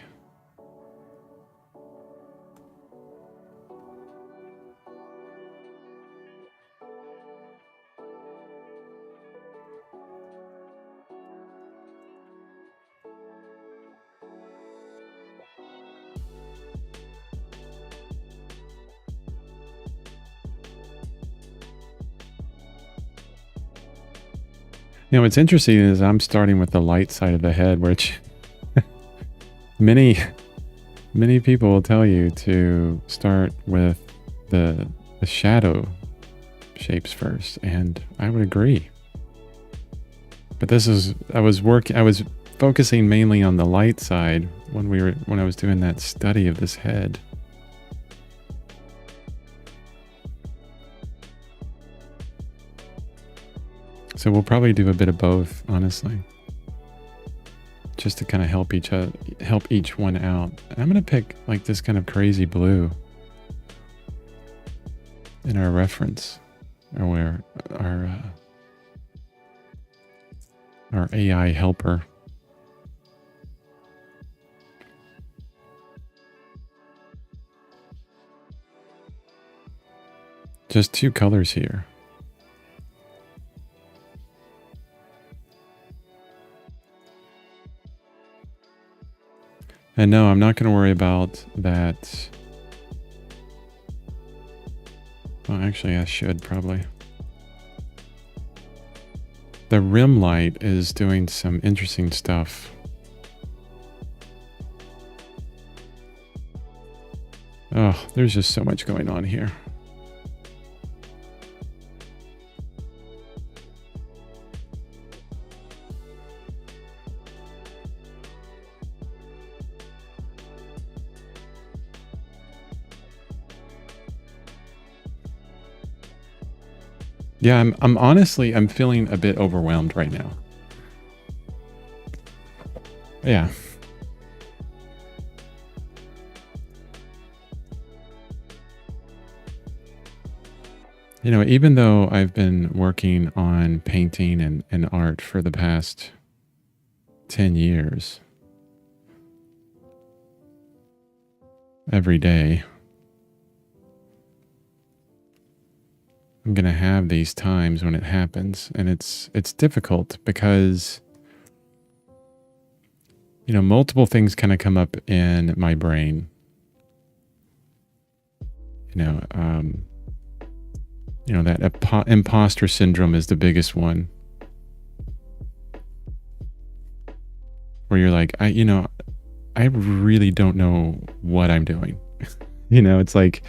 A: You know, what's interesting is I'm starting with the light side of the head, which many people will tell you to start with the shadow shapes first, and I would agree. But this is, I was focusing mainly on the light side when I was doing that study of this head. So we'll probably do a bit of both, honestly, just to kind of help each one out. And I'm going to pick like this kind of crazy blue in our reference, or where our AI helper. Just two colors here. And no, I'm not going to worry about that. Well, actually, I should probably. The rim light is doing some interesting stuff. Oh, there's just so much going on here. Yeah, I'm honestly, I'm feeling a bit overwhelmed right now. Yeah. You know, even though I've been working on painting and art for the past 10 years, every day, I'm going to have these times when it happens, and it's difficult because multiple things kind of come up in my brain. That imposter syndrome is the biggest one, where you're like, I really don't know what I'm doing. It's like,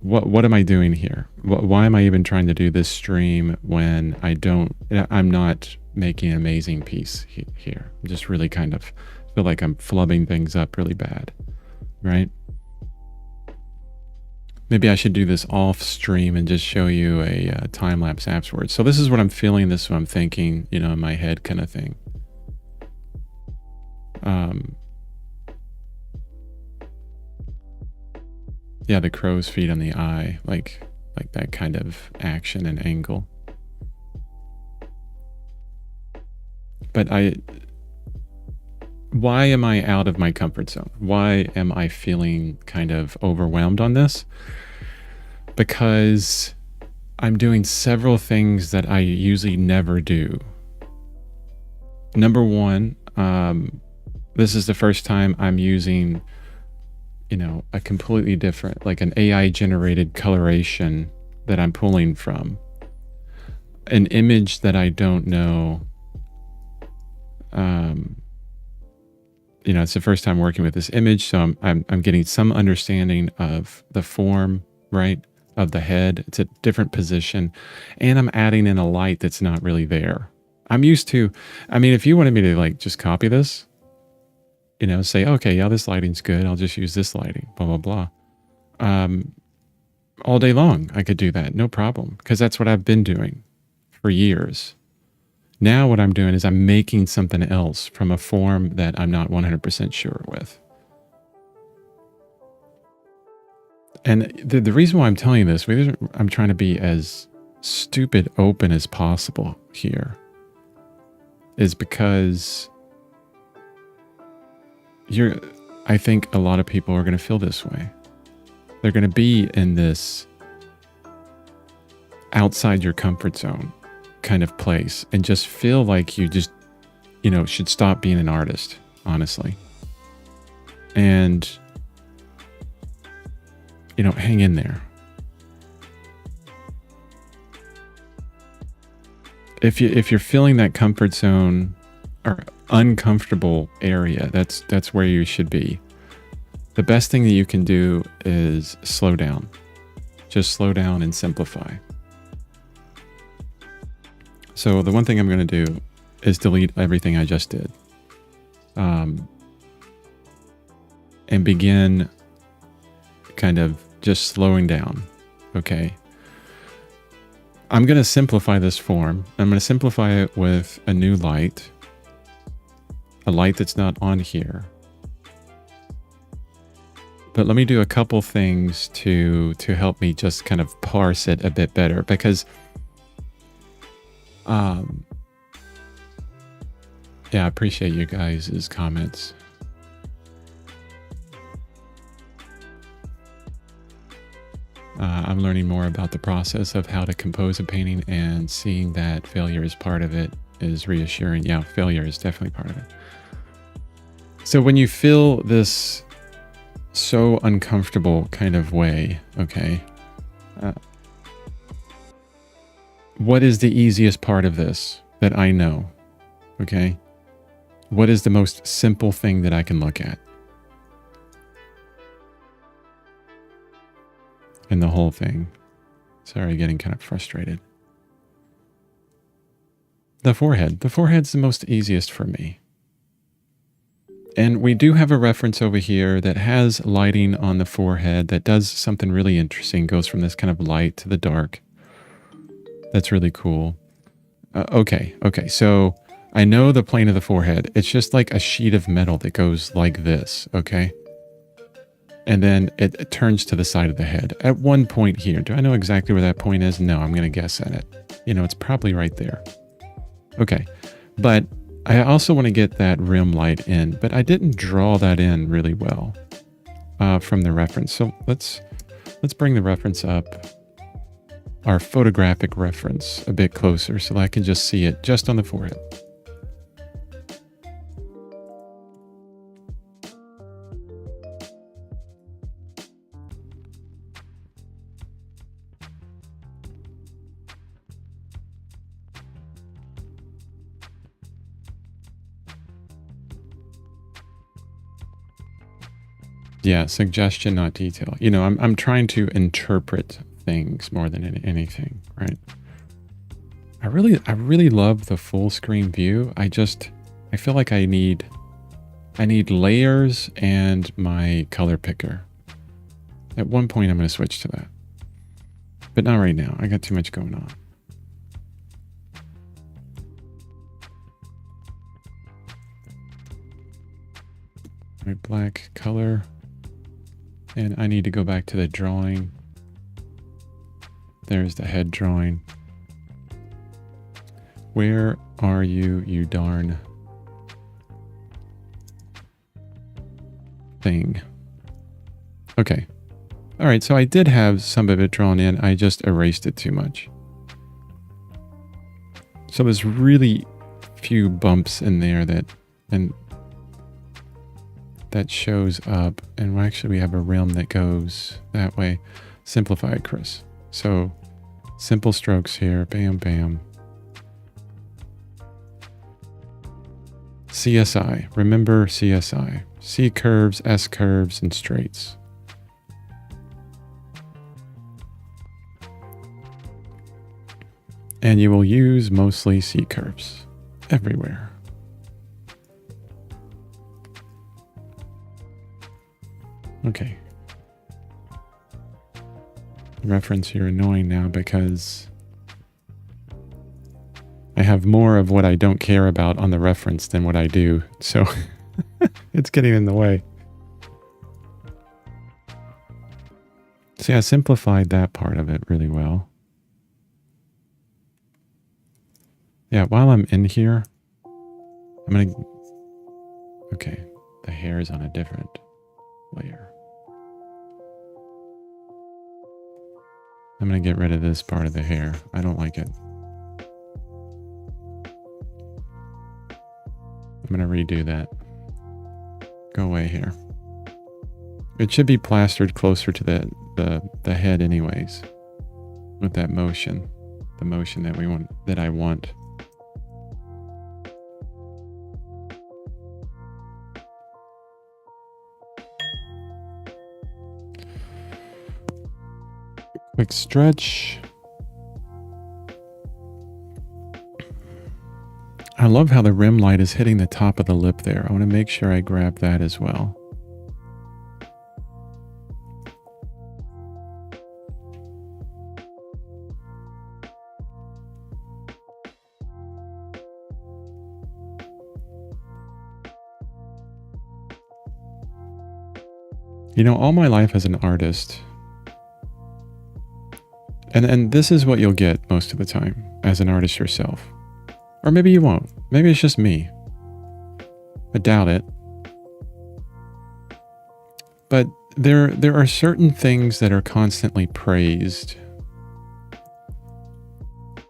A: what am I doing here? Why am I even trying to do this stream when I'm not making an amazing piece here? I'm just really kind of feel like I'm flubbing things up really bad, right? Maybe I should do this off stream and just show you a time lapse afterwards. So this is what I'm feeling. This is what I'm thinking, in my head kind of thing. Yeah, the crow's feet on the eye, like that kind of action and angle. But why am I out of my comfort zone? Why am I feeling kind of overwhelmed on this? Because I'm doing several things that I usually never do. Number one, this is the first time I'm using, a completely different, like an AI generated coloration that I'm pulling from an image that I don't know. It's the first time working with this image, so I'm getting some understanding of the form, right, of the head. It's a different position, and I'm adding in a light that's not really there. I'm used to, if you wanted me to like just copy this, say, okay, yeah, this lighting's good, I'll just use this lighting, blah, blah, blah. All day long, I could do that, no problem, because that's what I've been doing for years. Now what I'm doing is I'm making something else from a form that I'm not 100% sure with. And the reason why I'm telling you this, I'm trying to be as stupid open as possible here, is because I think a lot of people are going to feel this way. They're going to be in this outside your comfort zone kind of place and just feel like you just, should stop being an artist, honestly. And, hang in there. If you're feeling that comfort zone or uncomfortable area, that's where you should be. The best thing that you can do is slow down. Just slow down and simplify. So the one thing I'm going to do is delete everything I just did. And begin kind of just slowing down. Okay. I'm going to simplify this form. I'm going to simplify it with a new light. A light that's not on here. But let me do a couple things to help me just kind of parse it a bit better, because yeah, I appreciate you guys' comments. I'm learning more about the process of how to compose a painting, and seeing that failure is part of it is reassuring. Yeah, failure is definitely part of it. So when you feel this so uncomfortable kind of way, okay, what is the easiest part of this that I know? Okay, what is the most simple thing that I can look at in the whole thing? Sorry, getting kind of frustrated. The forehead. The forehead's the most easiest for me. And we do have a reference over here that has lighting on the forehead that does something really interesting. Goes from this kind of light to the dark. That's really cool. Okay. So I know the plane of the forehead. It's just like a sheet of metal that goes like this. Okay. And then it turns to the side of the head at one point here. Do I know exactly where that point is? No, I'm going to guess at it. It's probably right there. Okay. But I also want to get that rim light in, but I didn't draw that in really well from the reference. So let's bring the reference up, our photographic reference, a bit closer so that I can just see it just on the forehead. Yeah, suggestion, not detail. You know, I'm trying to interpret things more than anything, right? I really love the full screen view. I feel like I need layers and my color picker. At one point I'm going to switch to that. But not right now. I got too much going on. My black color. And I need to go back to the drawing. There's the head drawing. Where are you, you darn thing? Okay. All right, so I did have some of it drawn in. I just erased it too much. So there's really few bumps in there that shows up. And actually we have a rim that goes that way. Simplify it, Chris. So simple strokes here. Bam, bam. CSI. Remember CSI. C curves, S curves, and straights. And you will use mostly C curves everywhere. Okay. Reference, you're annoying now because I have more of what I don't care about on the reference than what I do. So it's getting in the way. See, I simplified that part of it really well. Yeah, while I'm in here, I'm going to... Okay, the hair is on a different layer. I'm going to get rid of this part of the hair. I don't like it. I'm going to redo that. Go away here. It should be plastered closer to the head anyways. With that motion. The motion that I want. Quick stretch. I love how the rim light is hitting the top of the lip there. I want to make sure I grab that as well. You know, all my life as an artist, and this is what you'll get most of the time as an artist yourself. Or maybe you won't. Maybe it's just me. I doubt it. But there are certain things that are constantly praised.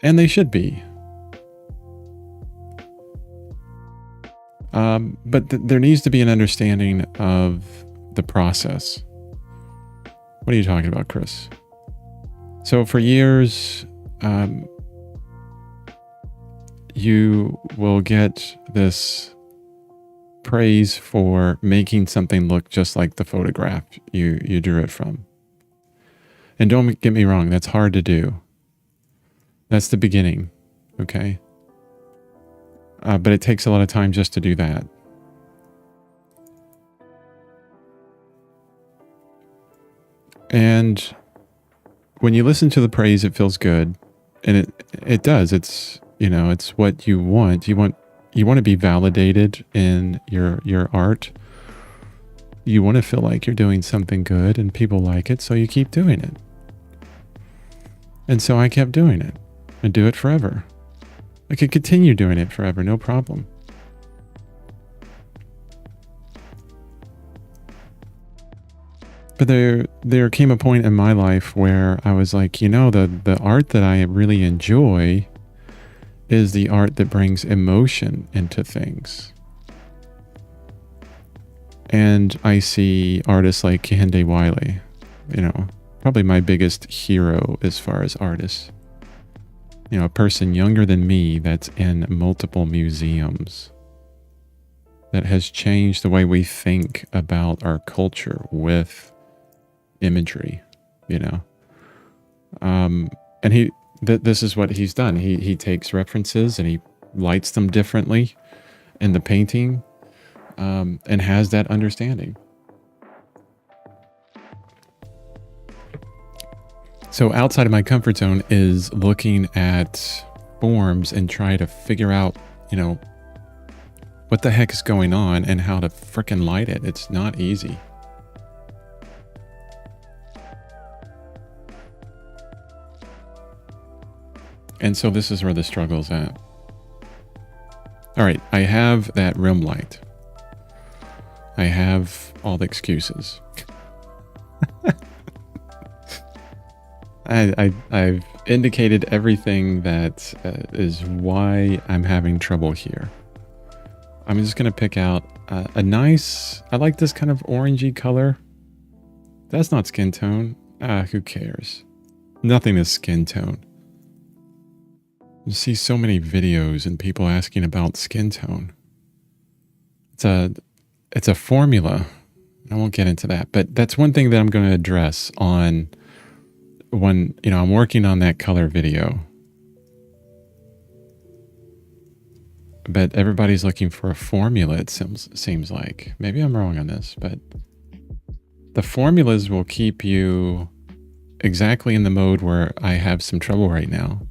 A: And they should be. But there needs to be an understanding of the process. What are you talking about, Chris? So for years, you will get this praise for making something look just like the photograph you drew it from. And don't get me wrong, that's hard to do. That's the beginning, okay? But it takes a lot of time just to do that. And when you listen to the praise, it feels good. And it does. It's, you know, it's what you want. You want to be validated in your art. You want to feel like you're doing something good and people like it, so you keep doing it. And so I kept doing it and do it forever. I could continue doing it forever, no problem. But there came a point in my life where I was like, you know, the art that I really enjoy is the art that brings emotion into things. And I see artists like Kehinde Wiley, you know, probably my biggest hero as far as artists. You know, a person younger than me that's in multiple museums. that has changed the way we think about our culture with imagery, you know. And this is what he's done. He takes references and he lights them differently in the painting, and has that understanding. So outside of my comfort zone is looking at forms and try to figure out, you know, what the heck is going on and how to frickin' light it. It's not easy. And so this is where the struggle's at. All right, I have that rim light. I have all the excuses. I've indicated everything that is why I'm having trouble here. I'm just going to pick out a nice... I like this kind of orangey color. That's not skin tone. Who cares? Nothing is skin tone. You see so many videos and people asking about skin tone. It's a formula. I won't get into that, but that's one thing that I'm going to address on when, you know, I'm working on that color video. But everybody's looking for a formula, it seems like. Maybe I'm wrong on this, but the formulas will keep you exactly in the mode where I have some trouble right now.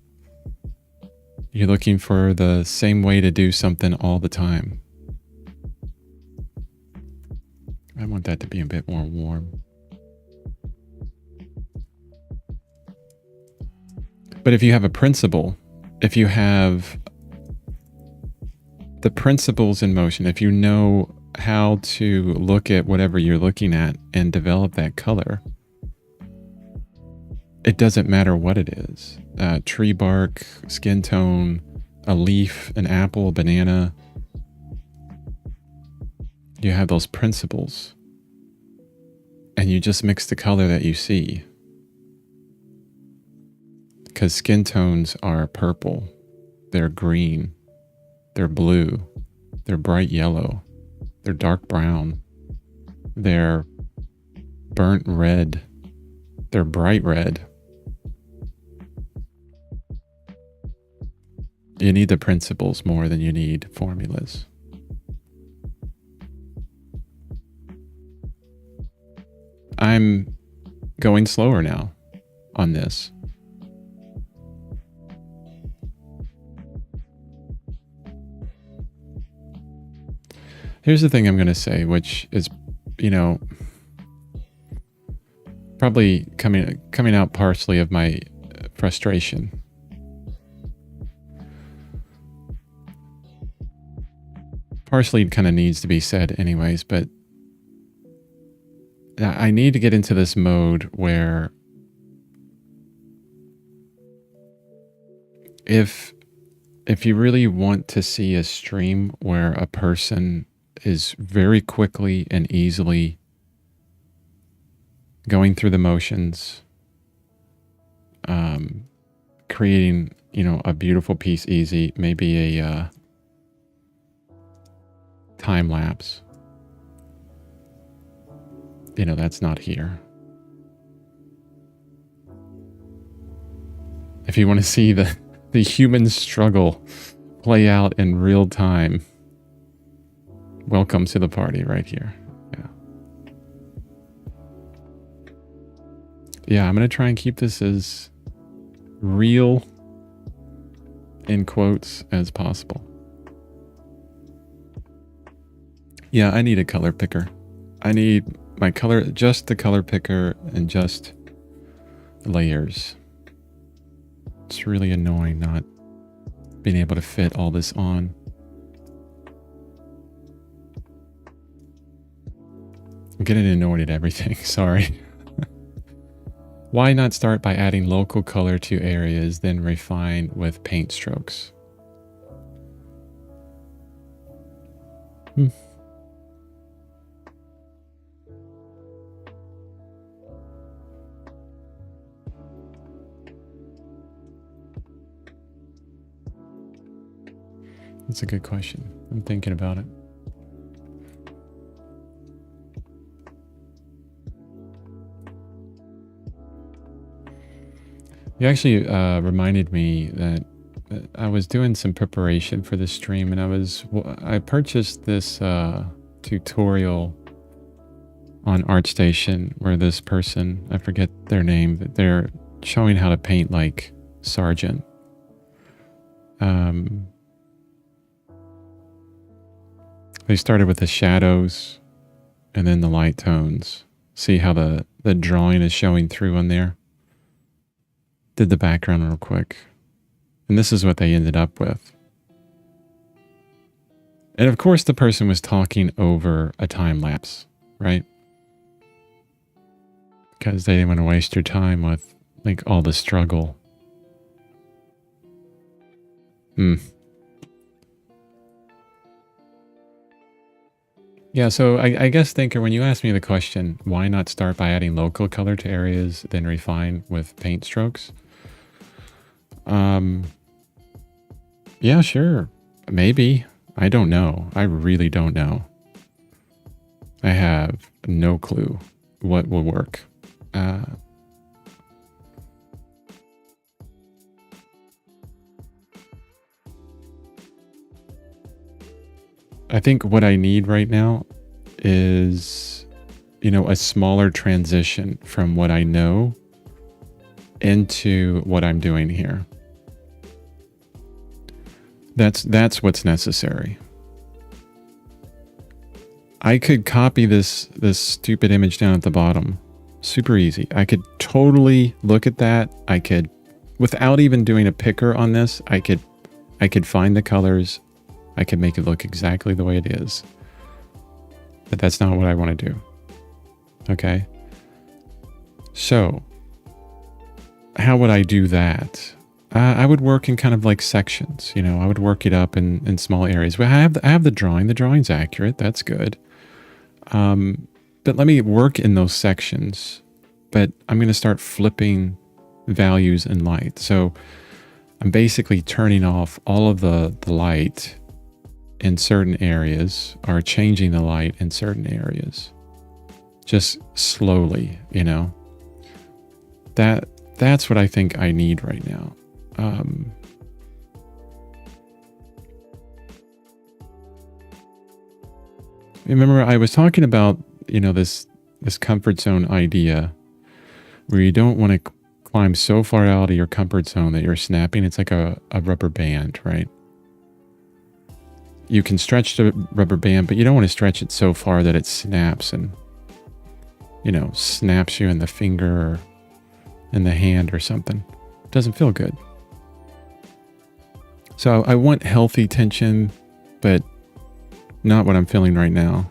A: You're looking for the same way to do something all the time. I want that to be a bit more warm. But if you have a principle, if you have the principles in motion, if you know how to look at whatever you're looking at and develop that color, it doesn't matter what it is. Tree bark, skin tone, a leaf, an apple, a banana. You have those principles and you just mix the color that you see. Because skin tones are purple, they're green, they're blue, they're bright yellow, they're dark brown, they're burnt red, they're bright red. You need the principles more than you need formulas. I'm going slower now on this. Here's the thing I'm going to say, which is, you know, probably coming out partially of my frustration. Partially kind of needs to be said anyways, but I need to get into this mode where if you really want to see a stream where a person is very quickly and easily going through the motions, creating, you know, a beautiful piece easy, maybe a time lapse. You know, that's not here. If you want to see the human struggle play out in real time, welcome to the party right here. Yeah, I'm going to try and keep this as real, in quotes, as possible. Yeah, I need a color picker. I need my color, just the color picker and just layers. It's really annoying not being able to fit all this on. I'm getting annoyed at everything, sorry. Why not start by adding local color to areas, then refine with paint strokes? That's a good question. I'm thinking about it. You actually reminded me that I was doing some preparation for this stream, and I purchased this tutorial on Artstation where this person, I forget their name, but they're showing how to paint like Sargent. They started with the shadows and then the light tones. See how the drawing is showing through on there? Did the background real quick. And this is what they ended up with. And of course the person was talking over a time lapse, right? Because they didn't want to waste your time with like all the struggle. Yeah, so I guess, Thinker, when you asked me the question, why not start by adding local color to areas, then refine with paint strokes? Yeah, sure. Maybe. I don't know. I really don't know. I have no clue what will work. I think what I need right now is, a smaller transition from what I know into what I'm doing here. That's what's necessary. I could copy this stupid image down at the bottom. Super easy. I could totally look at that. I could, without even doing a picker on this, I could find the colors. I could make it look exactly the way it is. But that's not what I want to do. Okay? So, how would I do that? I would work in kind of like sections, I would work it up in small areas. Well, I have the drawing. The drawing's accurate. That's good. But let me work in those sections. But I'm going to start flipping values in light. So I'm basically turning off all of the light in certain areas, or changing the light in certain areas. Just slowly, That's what I think I need right now. Remember, I was talking about, this comfort zone idea where you don't want to climb so far out of your comfort zone that you're snapping. It's like a rubber band, right? You can stretch the rubber band, but you don't want to stretch it so far that it snaps and, snaps you in the finger or in the hand or something. It doesn't feel good. So I want healthy tension, but not what I'm feeling right now.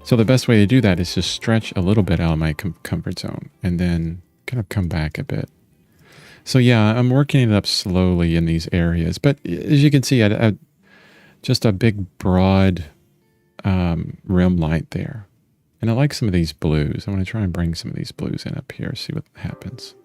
A: So the best way to do that is to stretch a little bit out of my comfort zone and then kind of come back a bit. So yeah, I'm working it up slowly in these areas. But as you can see, I just a big broad rim light there. And I like some of these blues. I want to try and bring some of these blues in up here, see what happens.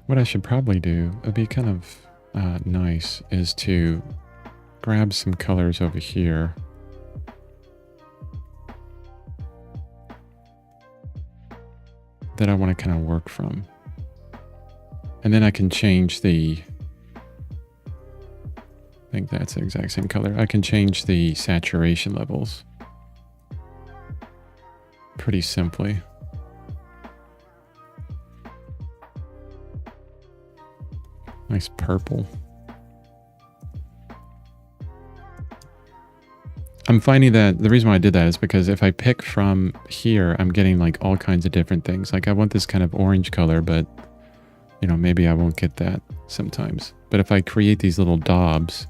A: What I should probably do, it'd be kind of nice, is to grab some colors over here. That I want to kind of work from. And then I can change I think that's the exact same color. I can change the saturation levels pretty simply. Nice purple. I'm finding that the reason why I did that is because if I pick from here, I'm getting like all kinds of different things. Like I want this kind of orange color, but maybe I won't get that sometimes. But if I create these little daubs,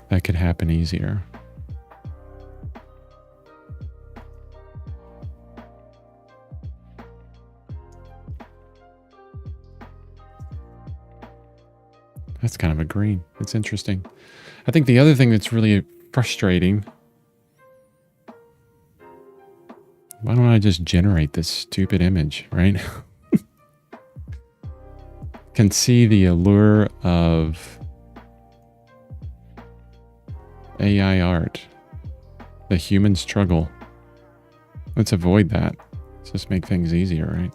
A: that could happen easier. That's kind of a green. It's interesting. I think the other thing that's really frustrating, why don't I just generate this stupid image, right? can see the allure of AI art, the human struggle. Let's avoid that. Let's just make things easier, right?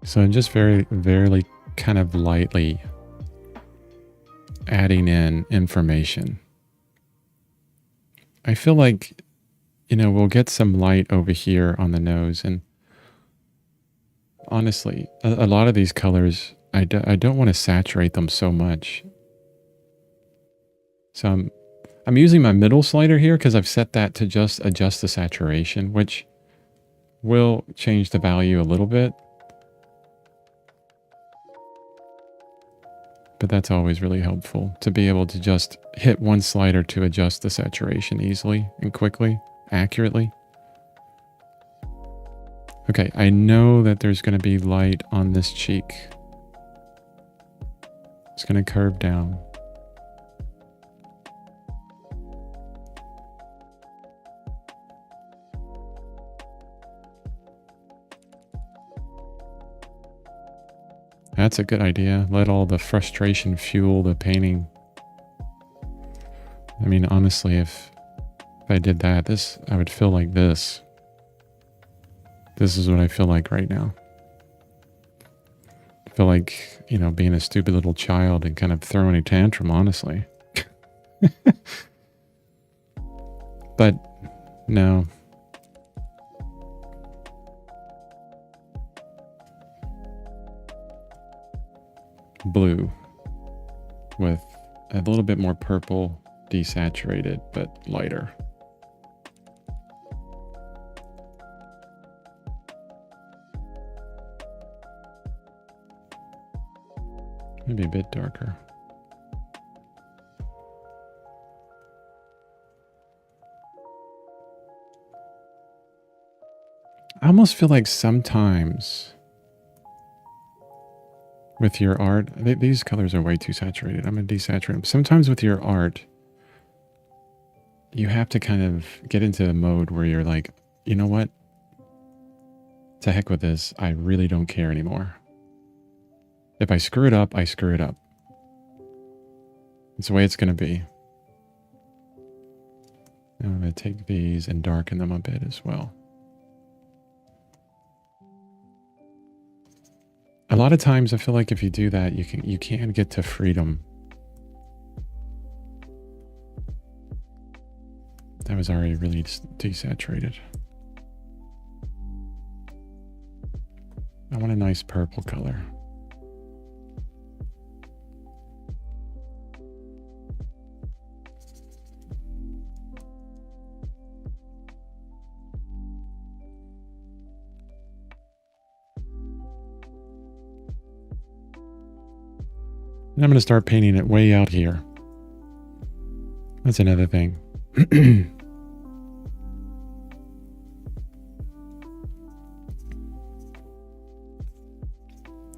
A: So I'm just very kind of lightly adding in information. I feel like, we'll get some light over here on the nose. And honestly, a lot of these colors, I don't want to saturate them so much. So I'm using my middle slider here because I've set that to just adjust the saturation, which will change the value a little bit. But that's always really helpful to be able to just hit one slider to adjust the saturation easily and quickly, accurately. Okay, I know that there's going to be light on this cheek. It's going to curve down. That's a good idea. Let all the frustration fuel the painting. I mean, honestly, if I did that, I would feel like this. This is what I feel like right now. I feel like, being a stupid little child and kind of throwing a tantrum, honestly. But no. Blue with a little bit more purple, desaturated, but lighter. Maybe a bit darker. I almost feel like sometimes with your art, these colors are way too saturated. I'm going to desaturate them. Sometimes with your art, you have to kind of get into a mode where you're like, you know what? To heck with this. I really don't care anymore. If I screw it up, I screw it up. It's the way it's going to be. Now I'm going to take these and darken them a bit as well. A lot of times I feel like if you do that, you can get to freedom. That was already really desaturated. I want a nice purple color. And I'm going to start painting it way out here. That's another thing.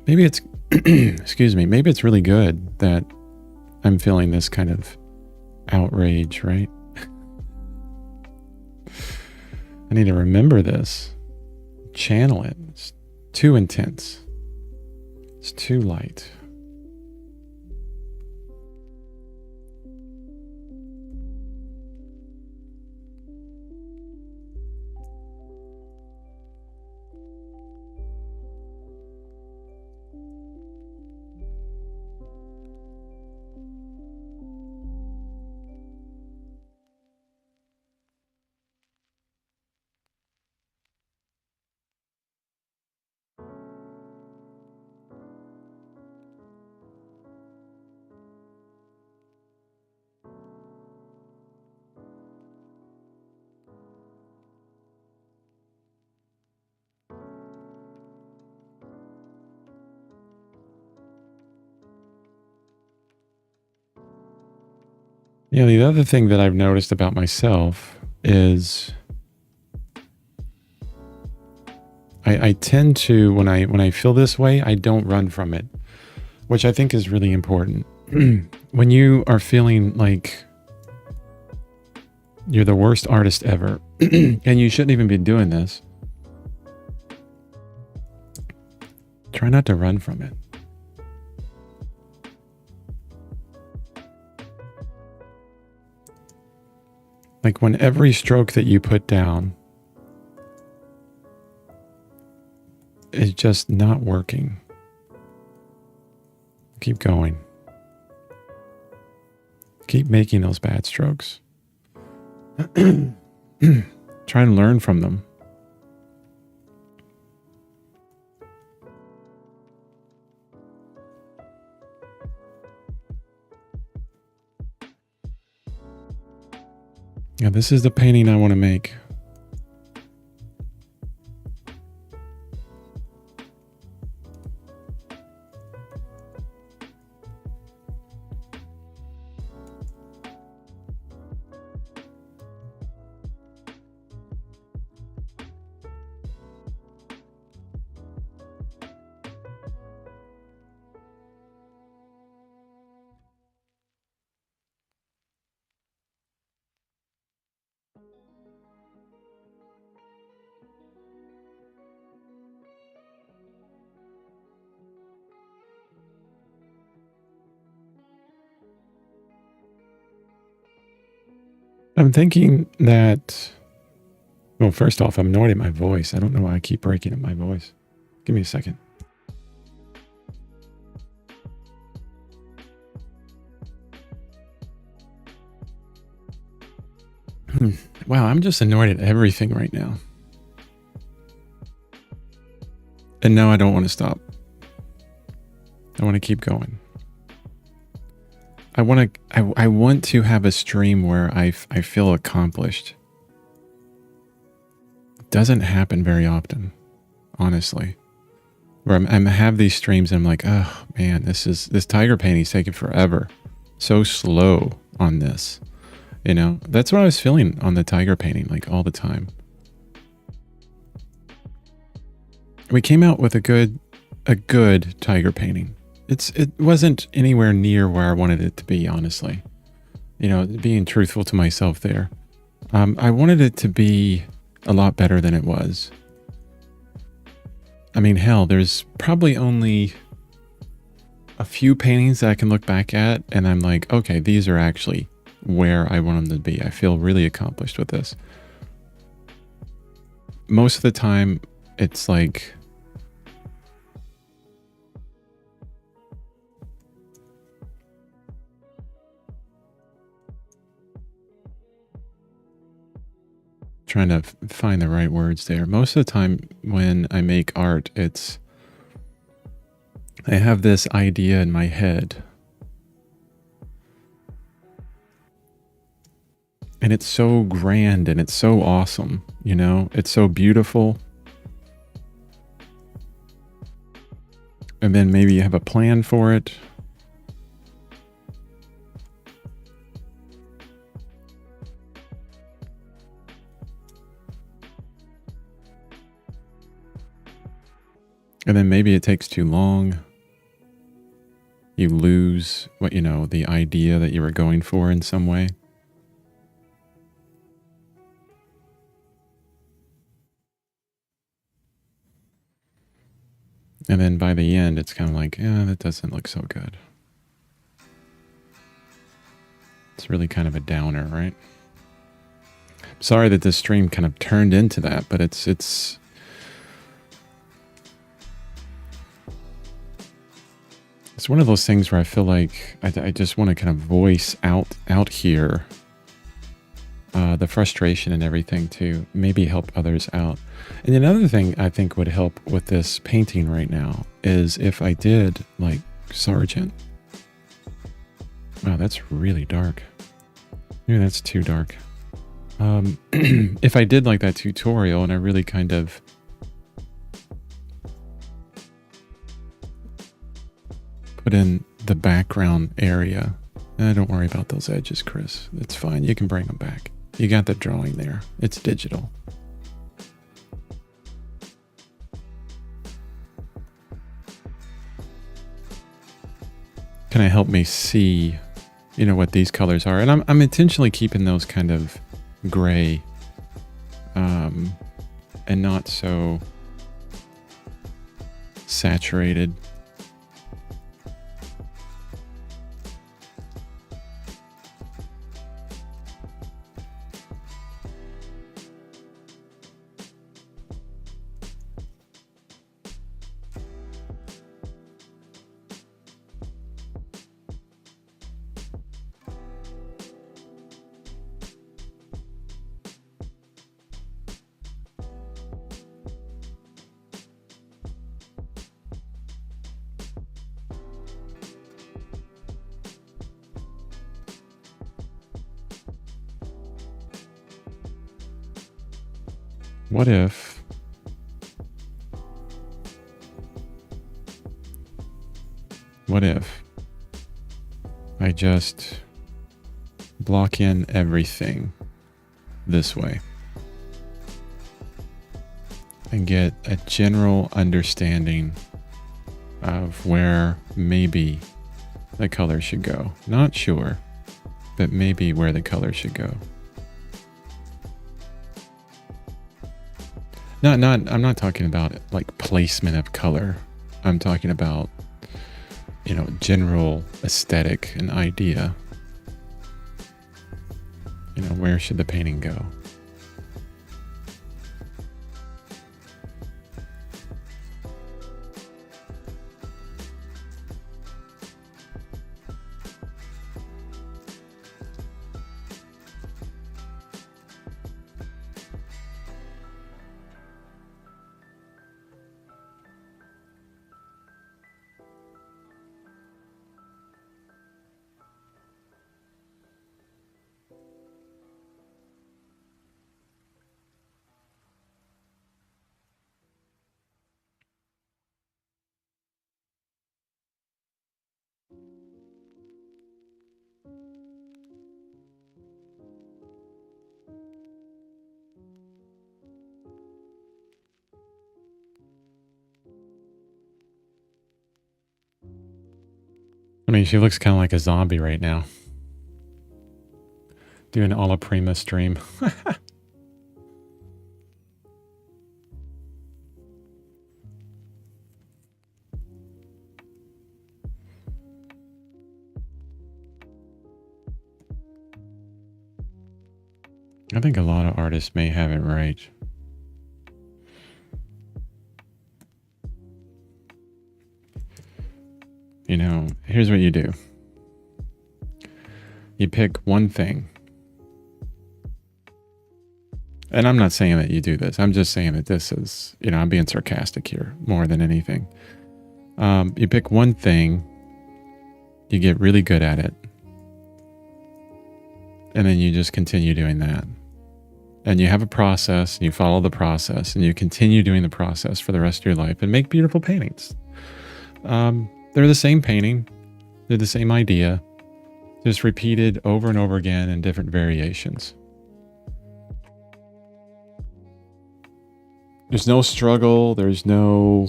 A: Maybe it's, excuse me, maybe it's really good that I'm feeling this kind of outrage, right? I need to remember this. Channel it. It's too intense. It's too light. Yeah, the other thing that I've noticed about myself is I tend to, when I feel this way, I don't run from it, which I think is really important. When you are feeling like you're the worst artist ever, and you shouldn't even be doing this, try not to run from it. Like when every stroke that you put down is just not working, keep going. Keep making those bad strokes. Try and learn from them. Yeah, this is the painting I want to make. I'm thinking that, well, first off, I'm annoyed at my voice. I don't know why I keep breaking up my voice. Give me a second. Wow, I'm just annoyed at everything right now. And no, I don't want to stop. I want to keep going. I want to have a stream where I feel accomplished. It doesn't happen very often, honestly. Where I have these streams and I'm like, oh man, this tiger painting's taking forever. So slow on this. You know, that's what I was feeling on the tiger painting, like all the time. We came out with a good tiger painting. It wasn't anywhere near where I wanted it to be, honestly. You know, being truthful to myself there. I wanted it to be a lot better than it was. I mean, hell, there's probably only a few paintings that I can look back at and I'm like, okay, these are actually where I want them to be. I feel really accomplished with this. Most of the time, it's like, trying to find the right words there. Most of the time when I make art, I have this idea in my head. And it's so grand and it's so awesome, you know? It's so beautiful. And then maybe you have a plan for it. And then maybe it takes too long. You lose what, you know, the idea that you were going for in some way. And then by the end, it's kind of like, yeah, that doesn't look so good. It's really kind of a downer, right? Sorry that this stream kind of turned into that, but it's one of those things where I feel like I just want to kind of voice out here the frustration and everything to maybe help others out. And another thing I think would help with this painting right now is if I did like Sergeant. Wow, that's really dark. Maybe that's too dark. If I did like that tutorial and I really kind of put in the background area Don't worry about those edges, Chris. It's fine. You can bring them back. You got the drawing there. It's digital. Kind of help me see, what these colors are. And I'm intentionally keeping those kind of gray and not so saturated. What if I just block in everything this way and get a general understanding of where maybe the color should go? Not sure, but maybe where the color should go. I'm not talking about like placement of color. I'm talking about, general aesthetic and idea. Where should the painting go? I mean, she looks kind of like a zombie right now. Doing Alla Prima stream. I think a lot of artists may have it right. Here's what you do. You pick one thing. And I'm not saying that you do this. I'm just saying that this is, I'm being sarcastic here more than anything. You pick one thing, you get really good at it, and then you just continue doing that. And you have a process, and you follow the process, and you continue doing the process for the rest of your life and make beautiful paintings. They're the same painting. They're the same idea, just repeated over and over again in different variations. There's no struggle. There's no,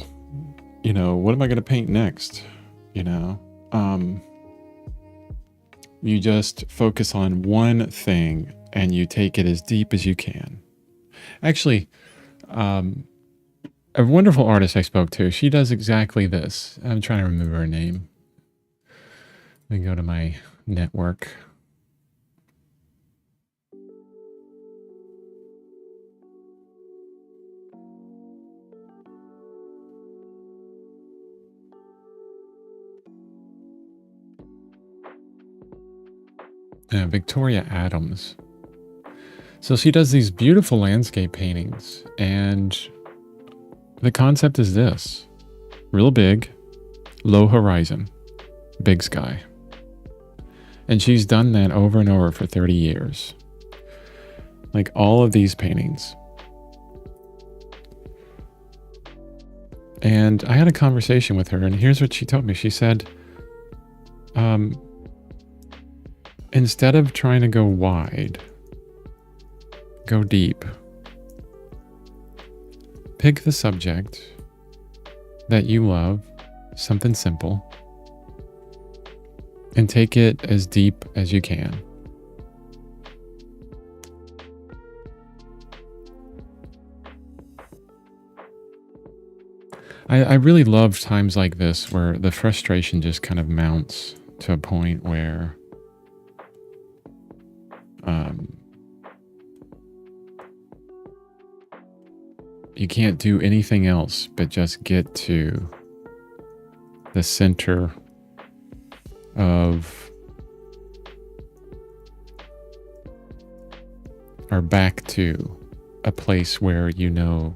A: what am I going to paint next? You just focus on one thing and you take it as deep as you can. Actually, a wonderful artist I spoke to, she does exactly this. I'm trying to remember her name. Let me go to my network. Victoria Adams. So she does these beautiful landscape paintings, and the concept is this: real big, low horizon, big sky. And she's done that over and over for 30 years. Like all of these paintings. And I had a conversation with her, and here's what she told me. She said, instead of trying to go wide, go deep. Pick the subject that you love, something simple, and take it as deep as you can. I really love times like this where the frustration just kind of mounts to a point where you can't do anything else but just get to the center of, or back to a place where you know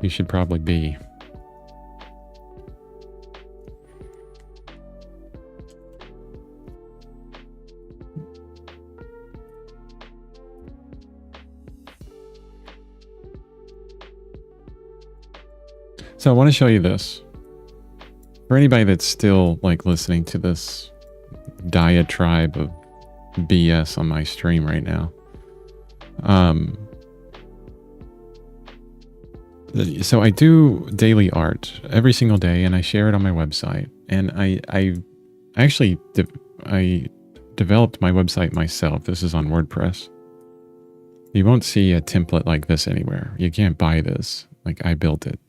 A: you should probably be. So I want to show you this. For anybody that's still like listening to this diatribe of BS on my stream right now. So I do daily art every single day and I share it on my website. And I actually developed my website myself. This is on WordPress. You won't see a template like this anywhere. You can't buy this. Like I built it.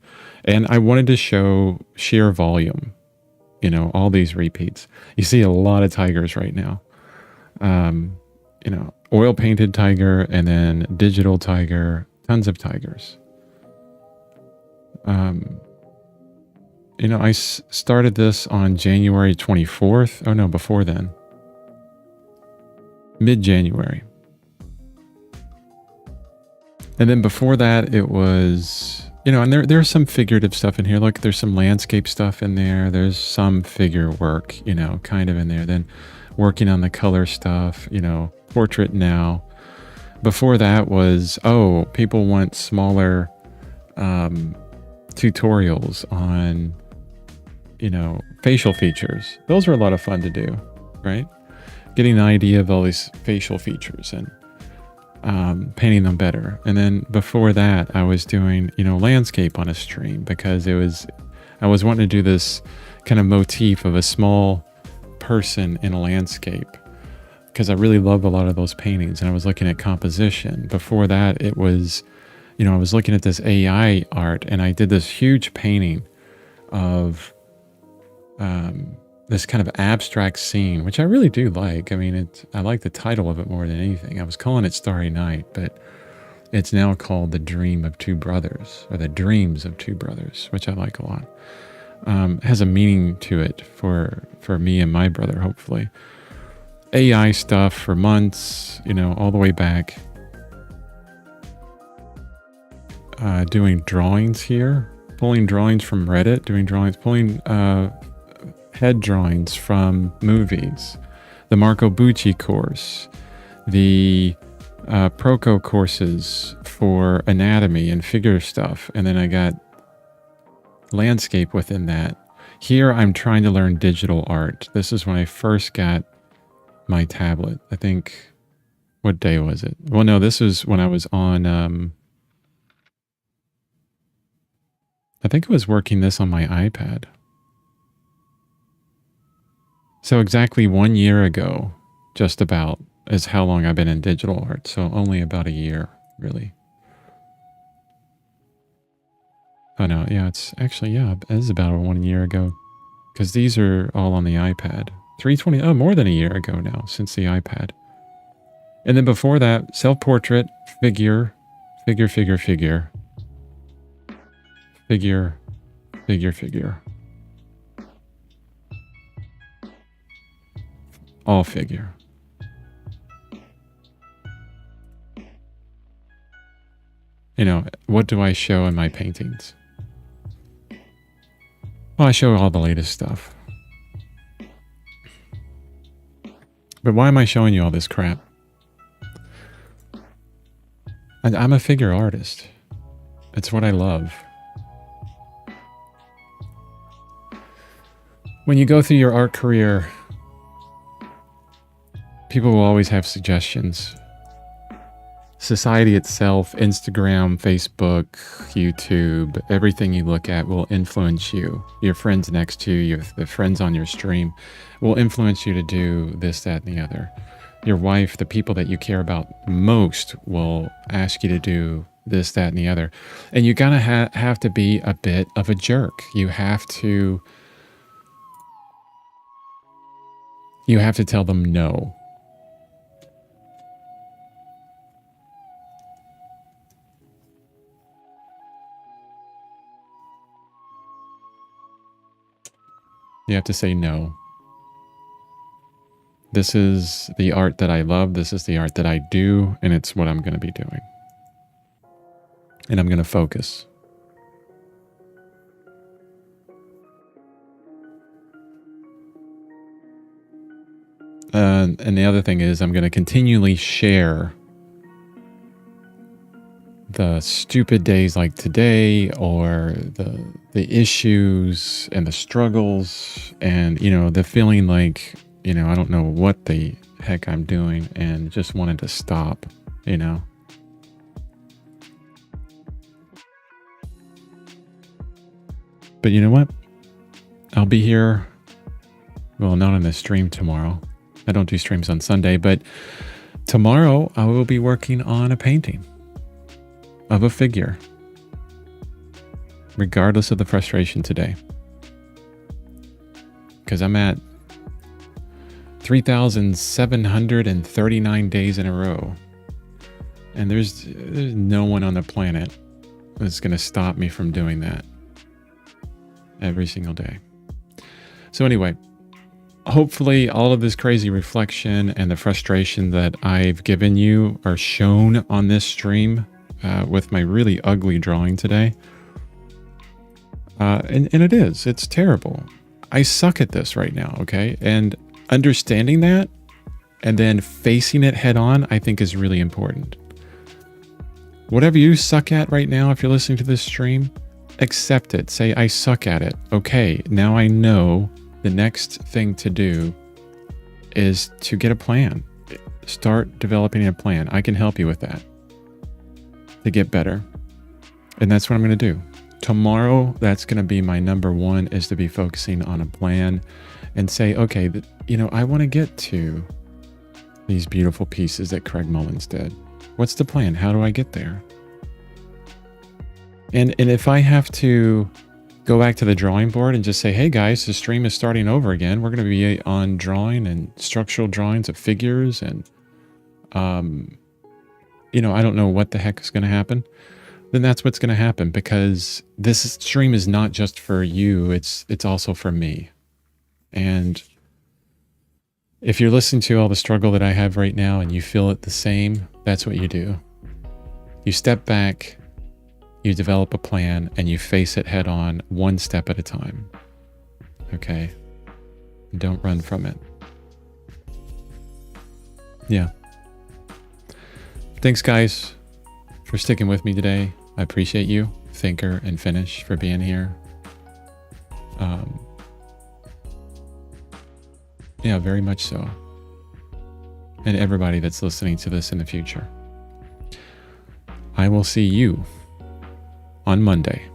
A: And I wanted to show sheer volume, you know, all these repeats. You see a lot of tigers right now. You know, oil painted tiger and then digital tiger, tons of tigers. You know, I started this on January 24th. Oh no, before then. Mid-January. And then before that, it was, you know, and there's some figurative stuff in here. Look, there's some landscape stuff in there. There's some figure work, you know, kind of in there. Then working on the color stuff, you know, portrait now. Before that was, oh, people want smaller tutorials on, you know, facial features. Those are a lot of fun to do, right? Getting an idea of all these facial features and painting them better. And then before that, I was doing, you know, landscape on a stream because I was wanting to do this kind of motif of a small person in a landscape because I really love a lot of those paintings. And I was looking at composition. Before that, it was, you know, I was looking at this AI art and I did this huge painting of this kind of abstract scene, which I really do like. I mean, I like the title of it more than anything. I was calling it Starry Night, but it's now called The Dream of Two Brothers, or The Dreams of Two Brothers, which I like a lot. It has a meaning to it for me and my brother, hopefully. AI stuff for months, you know, all the way back. Doing drawings here, pulling drawings from Reddit, doing drawings, pulling head drawings from movies, the Marco Bucci course, the Proco courses for anatomy and figure stuff, and then I got landscape within that. Here I'm trying to learn digital art. This is when I first got my tablet. I think, what day was it? Well, no, this was when I was on, I think I was working this on my iPad. So exactly 1 year ago, just about, is how long I've been in digital art. So only about a year, really. Oh no, yeah, it's actually, yeah, it is about 1 year ago. Because these are all on the iPad. 320, oh, more than a year ago now, since the iPad. And then before that, self-portrait, figure, figure, figure, figure. Figure, figure, figure. All figure. You know, what do I show in my paintings? Well, I show all the latest stuff. But why am I showing you all this crap? I'm a figure artist. It's what I love. When you go through your art career, People will always have suggestions. Society itself, Instagram, Facebook, YouTube, everything you look at will influence you. Your friends next to you, the friends on your stream will influence you to do this, that, and the other. Your wife, the people that you care about most will ask you to do this, that, and the other. And you gotta have to be a bit of a jerk. You have to tell them no. You have to say no. This is the art that I love. This is the art that I do, and it's what I'm going to be doing. And I'm going to focus. And the other thing is I'm going to continually share the stupid days like today, or the issues and the struggles, and the feeling like I don't know what the heck I'm doing and just wanted to stop. But you know what, I'll be here, well, not on the stream tomorrow. I don't do streams on Sunday, but tomorrow I will be working on a painting of a figure, regardless of the frustration today, because I'm at 3,739 days in a row, and there's no one on the planet that's going to stop me from doing that every single day. So anyway, hopefully all of this crazy reflection and the frustration that I've given you are shown on this stream with my really ugly drawing today. And it's terrible. I suck at this right now, okay? And understanding that and then facing it head on, I think is really important. Whatever you suck at right now, if you're listening to this stream, accept it. Say, I suck at it. Okay, now I know the next thing to do is to get a plan. Start developing a plan. I can help you with that to get better. And that's what I'm going to do. Tomorrow, that's going to be my number one, is to be focusing on a plan and say, okay, I want to get to these beautiful pieces that Craig Mullins did. What's the plan? How do I get there? And if I have to go back to the drawing board and just say, hey guys, the stream is starting over again. We're going to be on drawing and structural drawings of figures, and I don't know what the heck is going to happen. Then that's what's going to happen, because this stream is not just for you. It's also for me. And if you're listening to all the struggle that I have right now and you feel it the same, that's what you do. You step back, you develop a plan, and you face it head on, one step at a time. Okay? Don't run from it. Yeah. Thanks, guys, for sticking with me today. I appreciate you, Thinker and Finish, for being here. Yeah, very much so. And everybody that's listening to this in the future. I will see you on Monday.